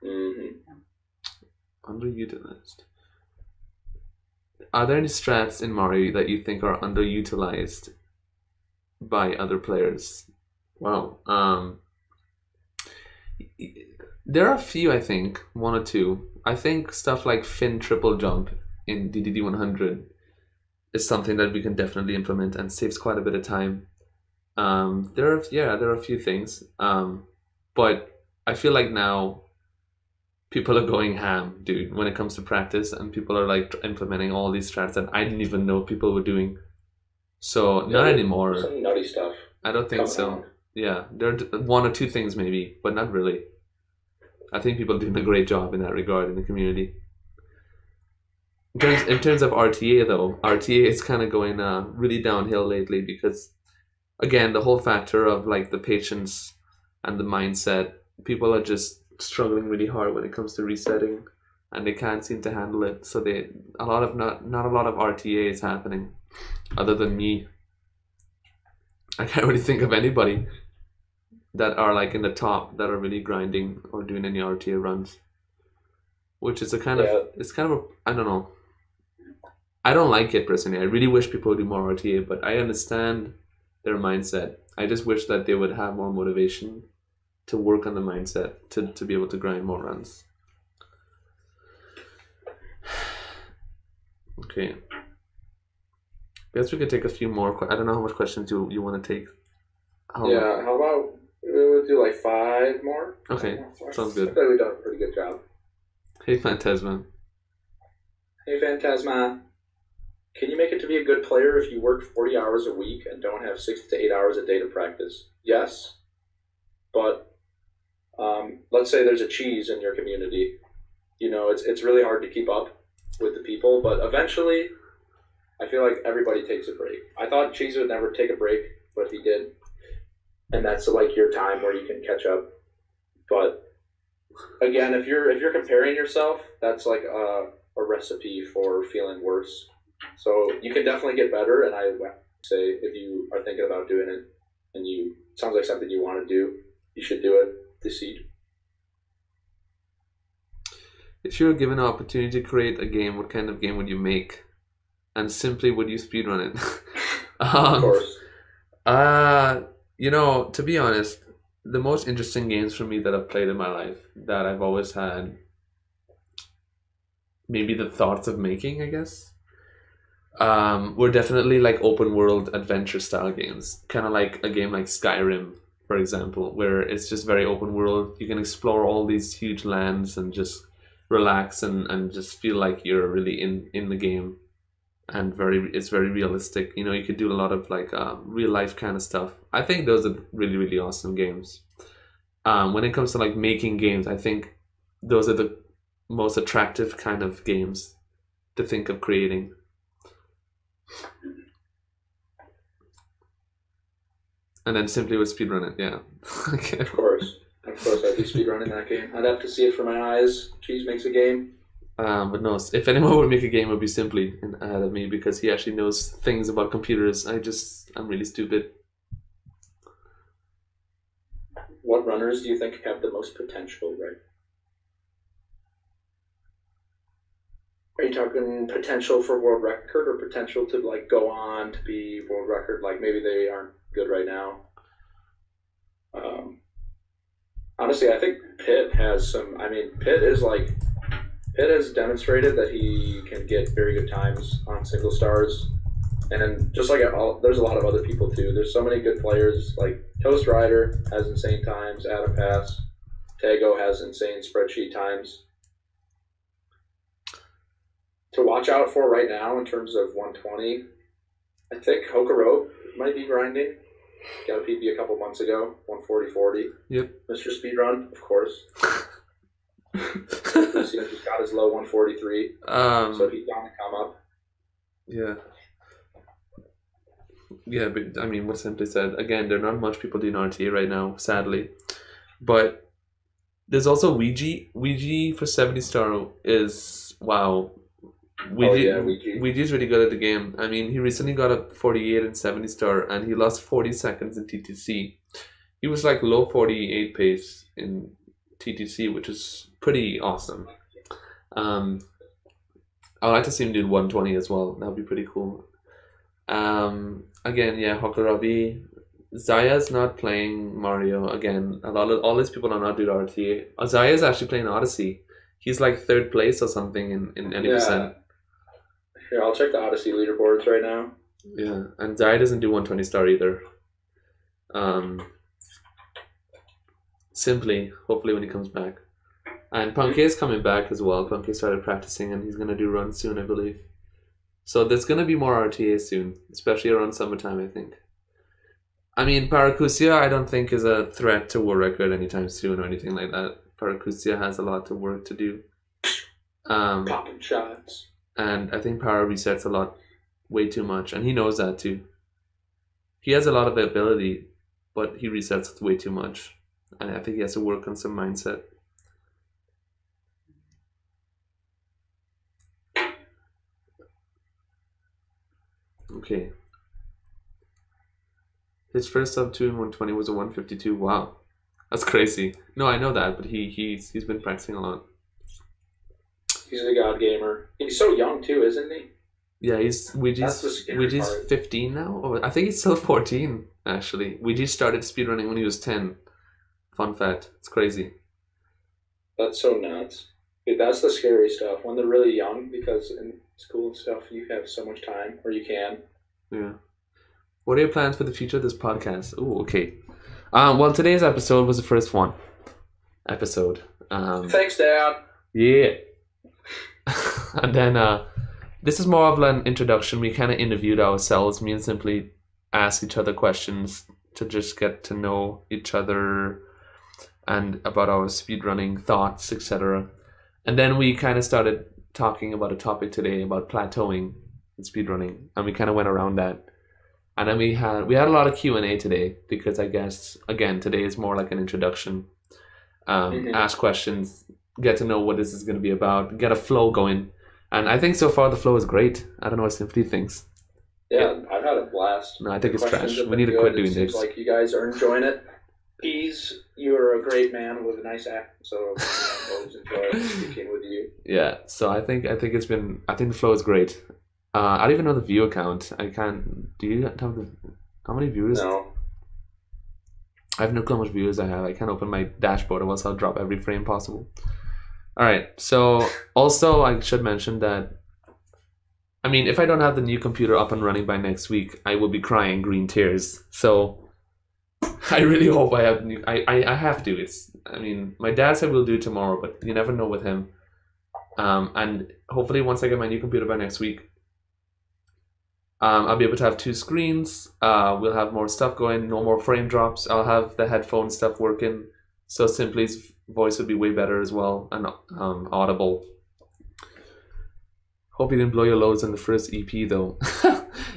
Mm-hmm. Underutilized. Are there any strats in Mario that you think are underutilized by other players? Wow. There are a few, I think. One or two. I think stuff like Fin triple jump in DDD 100 is something that we can definitely implement and saves quite a bit of time. There are a few things. But I feel like now people are going ham, dude, when it comes to practice, and people are like implementing all these strats that I didn't even know people were doing. So not anymore. Some nutty stuff. I don't think so. On. Yeah, there are one or two things maybe, but not really. I think people are doing a great job in that regard in the community. In terms of RTA though, RTA is kind of going really downhill lately because, again, the whole factor of like the patience and the mindset, people are just struggling really hard when it comes to resetting, and they can't seem to handle it. So not a lot of RTA is happening, other than me. I can't really think of anybody that are like in the top that are really grinding or doing any RTA runs, which is it's kind of I don't know. I don't like it personally. I really wish people would do more RTA, but I understand their mindset. I just wish that they would have more motivation to work on the mindset to be able to grind more runs. Okay. Guess we could take a few more. I don't know how much questions you want to take. How about we'll do like 5 more? Okay, sounds good. I think we've done a pretty good job. Hey, Phantasma. Hey, Phantasma. Can you make it to be a good player if you work 40 hours a week and don't have 6 to 8 hours a day to practice? Yes, but let's say there's a cheese in your community. You know, it's really hard to keep up with the people, but eventually, I feel like everybody takes a break. I thought Cheese would never take a break, but he did, and that's like your time where you can catch up. But again, if you're comparing yourself, that's like a recipe for feeling worse. So you can definitely get better, and I say if you are thinking about doing it, and it sounds like something you want to do, you should do it this seed. If you were given an opportunity to create a game, what kind of game would you make? And simply, would you speedrun it? Of course. You know, to be honest, the most interesting games for me that I've played in my life, that I've always had maybe the thoughts of making, I guess, were definitely like open world adventure style games. Kind of like a game like Skyrim, for example, where it's just very open world. You can explore all these huge lands and just relax and just feel like you're really in the game. And it's very realistic. You know, you could do a lot of like real life kind of stuff. I think those are really, really awesome games. When it comes to like making games, I think those are the most attractive kind of games to think of creating. And then simply would speedrun it, yeah. Okay. Of course, I'd be speedrunning that game. I'd have to see it for my eyes. Cheese makes a game. But no, if anyone would make a game, it would be Simply ahead of me because he actually knows things about computers. I'm really stupid. What runners do you think have the most potential, right? Are you talking potential for world record or potential to like go on to be world record? Like maybe they aren't good right now. Honestly, I think Pitt has some. I mean, Pitt has demonstrated that he can get very good times on single stars, and then just like there's a lot of other people too. There's so many good players. Like Toast Rider has insane times. Adam Pass, Tago has insane spreadsheet times. To watch out for right now in terms of 120, I think Hokaro might be grinding. Got a PB a couple months ago, 140-40. Yep. Mr. Speedrun, of course. Lucian just got his low 143, so he's on the come up. Yeah. Yeah, but I mean, what Simply said, again, there are not much people doing RTA right now, sadly. But there's also Ouija for 70 star is, wow. Ouija is really good at the game. I mean, he recently got a 48 and 70 star, and he lost 40 seconds in TTC. He was like low 48 pace in TTC, which is pretty awesome. I'd like to see him do 120 as well. That would be pretty cool. Again, yeah, Hokurabi. Zaya's not playing Mario. Again, all these people are not doing RTA. Zaya's actually playing Odyssey. He's like 3rd place or something in any percent. Here, I'll check the Odyssey leaderboards right now. Yeah, and Zaya doesn't do 120 star either. Simply, hopefully when he comes back. And Punky is coming back as well. Punky started practicing and he's going to do runs soon, I believe. So there's going to be more RTA soon, especially around summertime, I think. I mean, Paracusia I don't think is a threat to world record anytime soon or anything like that. Paracusia has a lot of work to do. Popping shots. And I think Para resets a lot, way too much. And he knows that too. He has a lot of ability, but he resets way too much. And I think he has to work on some mindset. Okay. His first sub 2 in 120 was a 152. Wow. That's crazy. No, I know that, but he's been practicing a lot. He's a god gamer. He's so young too, isn't he? Yeah, Ouija's 15 now? Or I think he's still 14, actually. Ouija started speedrunning when he was 10. Fun fact. It's crazy. That's so nuts. Dude, that's the scary stuff. When they're really young, because in school and stuff, you have so much time, or you can. Yeah. What are your plans for the future of this podcast? Oh, okay. Well, today's episode was the first episode. Thanks, Dad. Yeah. And then this is more of an introduction. We kind of interviewed ourselves. Me and Simply asked each other questions to just get to know each other and about our speedrunning thoughts, etc. And then we kind of started talking about a topic today about plateauing and speedrunning, and we kind of went around that. And then we had a lot of Q&A today because I guess again today is more like an introduction. Ask questions, get to know what this is going to be about, get a flow going. And I think so far the flow is great. I don't know what Simply thinks. Yeah, I've had a blast. No, I think it's trash. We need to quit doing this. Seems like you guys are enjoying it. You're a great man with a nice accent, so I always enjoy speaking with you. Yeah, so I think the flow is great. I don't even know the view count. I can't. Do you have how many viewers? No. I have no clue how much viewers I have. I can't open my dashboard, or else I'll drop every frame possible. All right. So also I should mention that. I mean, if I don't have the new computer up and running by next week, I will be crying green tears. So I really hope I have the new. I have to. I mean, my dad said we'll do it tomorrow, but you never know with him. And hopefully, once I get my new computer by next week, I'll be able to have 2 screens. We'll have more stuff going. No more frame drops. I'll have the headphone stuff working. So Simply's voice would be way better as well and audible. Hope you didn't blow your loads in the first EP though.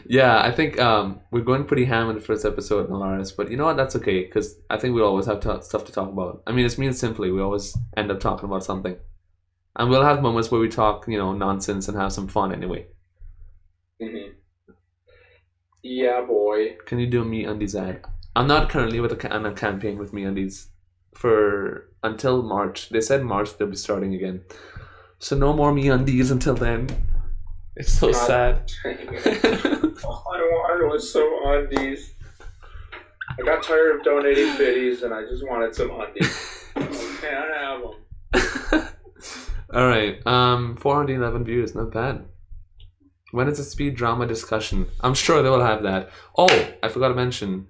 Yeah, I think we're going pretty ham in the first episode, Nalaris, but you know what? That's okay because I think we always have stuff to talk about. I mean, it's me and Simply. We always end up talking about something, and we'll have moments where we talk, nonsense and have some fun anyway. Mm-hmm. Yeah, boy. Can you do a MeUndies ad? I'm not currently on a campaign with MeUndies for until March. They said March they'll be starting again. So no more MeUndies until then. It's so sad. I was so undies. I got tired of donating biddies and I just wanted some undies. I can't have them. All right. 411 views. Not bad. When is the speed drama discussion? I'm sure they will have that. Oh, I forgot to mention.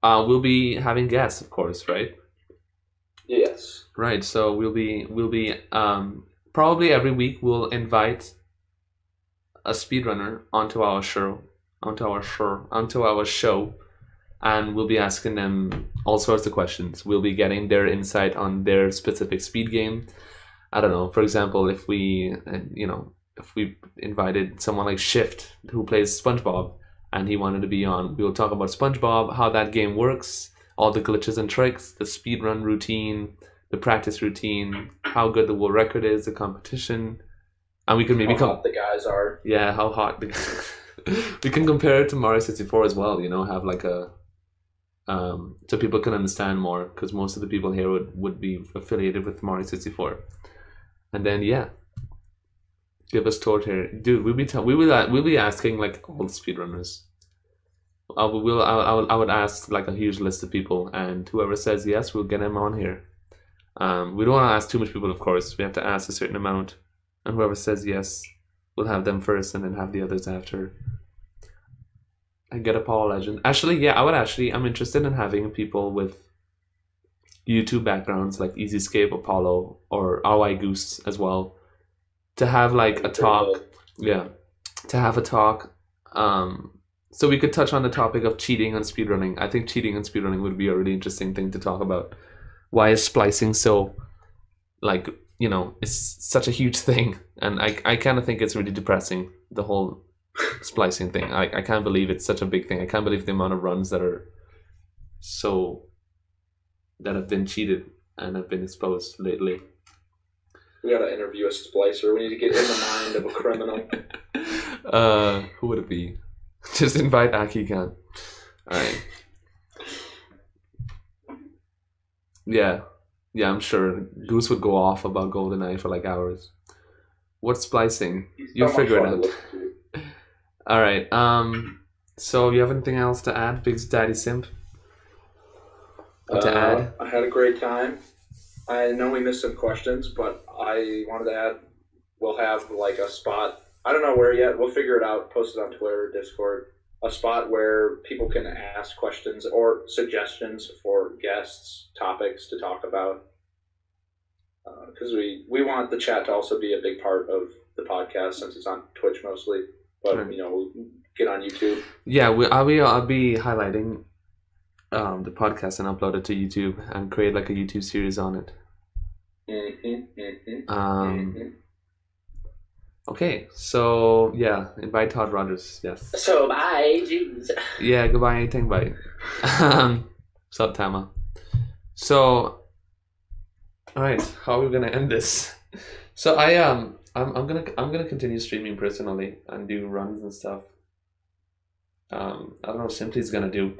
We'll be having guests, of course, right? Yes. Right. So we'll be probably every week we'll invite a speedrunner onto our show, and we'll be asking them all sorts of questions. We'll be getting their insight on their specific speed game. I don't know. For example, if we invited someone like Shift who plays SpongeBob and he wanted to be on, we'll talk about SpongeBob, how that game works, all the glitches and tricks, the speedrun routine, the practice routine, how good the world record is, the competition, and we can maybe how hot the guys are. Yeah, how hot we can compare it to Mario 64 as well. Have like a so people can understand more because most of the people here would be affiliated with Mario 64, and then give us tort here, dude. We'll be asking like all the speedrunners. I would ask like a huge list of people, and whoever says yes, we'll get them on here. We don't want to ask too much people, of course. We have to ask a certain amount, and whoever says yes, we'll have them first, and then have the others after. I get a Power Legend. Actually, yeah, I'm interested in having people with YouTube backgrounds like EasyScape, Apollo, or RY Goose as well, to have like a talk. Yeah, to have a talk. So we could touch on the topic of cheating on speedrunning. I think cheating on speedrunning would be a really interesting thing to talk about. Why is splicing so, like, you know, it's such a huge thing, and I kind of think it's really depressing, the whole splicing thing. I can't believe it's such a big thing. I can't believe the amount of runs that have been cheated and have been exposed lately. We gotta interview a splicer. We need to get in the mind of a criminal. Who would it be? Just invite Akikan. Alright. Yeah, I'm sure Goose would go off about GoldenEye for like hours. What's splicing? You'll figure it out. Alright, so you have anything else to add, Big Daddy Simp? To add? I had a great time. I know we missed some questions, but I wanted to add, we'll have like a spot, I don't know where yet, we'll figure it out, post it on Twitter, Discord, a spot where people can ask questions or suggestions for guests, topics to talk about. Because we want the chat to also be a big part of the podcast since it's on Twitch mostly, but you know, we'll get on YouTube. Yeah, I'll be highlighting the podcast and upload it to YouTube and create like a YouTube series on it. Okay, so yeah, invite Todd Rogers. Yes. So bye, jeez. Yeah, goodbye. Anything, bye. What's up, Tama? So, all right, how are we gonna end this? So I'm gonna continue streaming personally and do runs and stuff. I don't know what Simply's gonna do.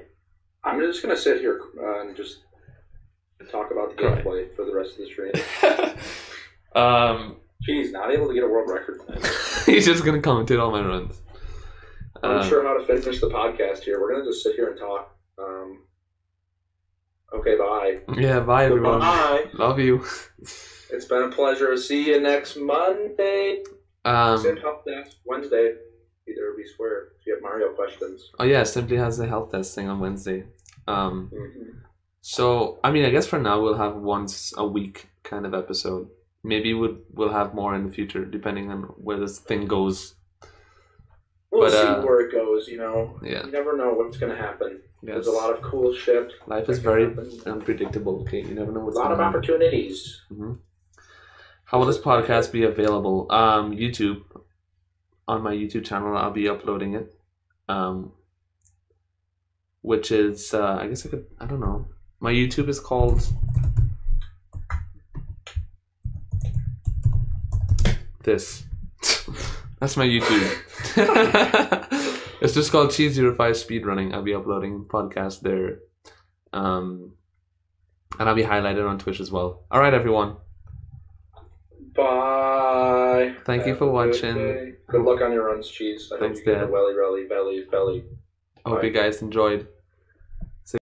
I'm just gonna sit here and just talk about the gameplay for the rest of the stream. Jeez, not able to get a world record tonight. He's just gonna commentate all my runs. I'm not sure how to finish the podcast here. We're gonna just sit here and talk. Okay, bye. Yeah, bye everyone. Bye. Love you. It's been a pleasure. See you next Monday. Send help desk Wednesday. Either be square if you have Mario questions. Oh yeah, Simply has a health test thing on Wednesday. So I mean, I guess for now we'll have once a week kind of episode. Maybe we'll have more in the future, depending on where this thing goes. We'll see where it goes, you know. Yeah. You never know what's going to happen. Yes. There's a lot of cool shit. Life is very unpredictable, okay? You never know what's going to happen. A lot of opportunities. Mm-hmm. How will this podcast be available? YouTube. On my YouTube channel, I'll be uploading it. Which is, I guess I don't know. My YouTube is called... this. That's my YouTube. It's just called Cheese05 Speedrunning. I'll be uploading podcast there. And I'll be highlighted on Twitch as well. Alright everyone. Bye. Thank you for watching. Good luck on your runs, Cheese. I Thanks, hope you get Dad. a welly, belly. I hope you guys enjoyed.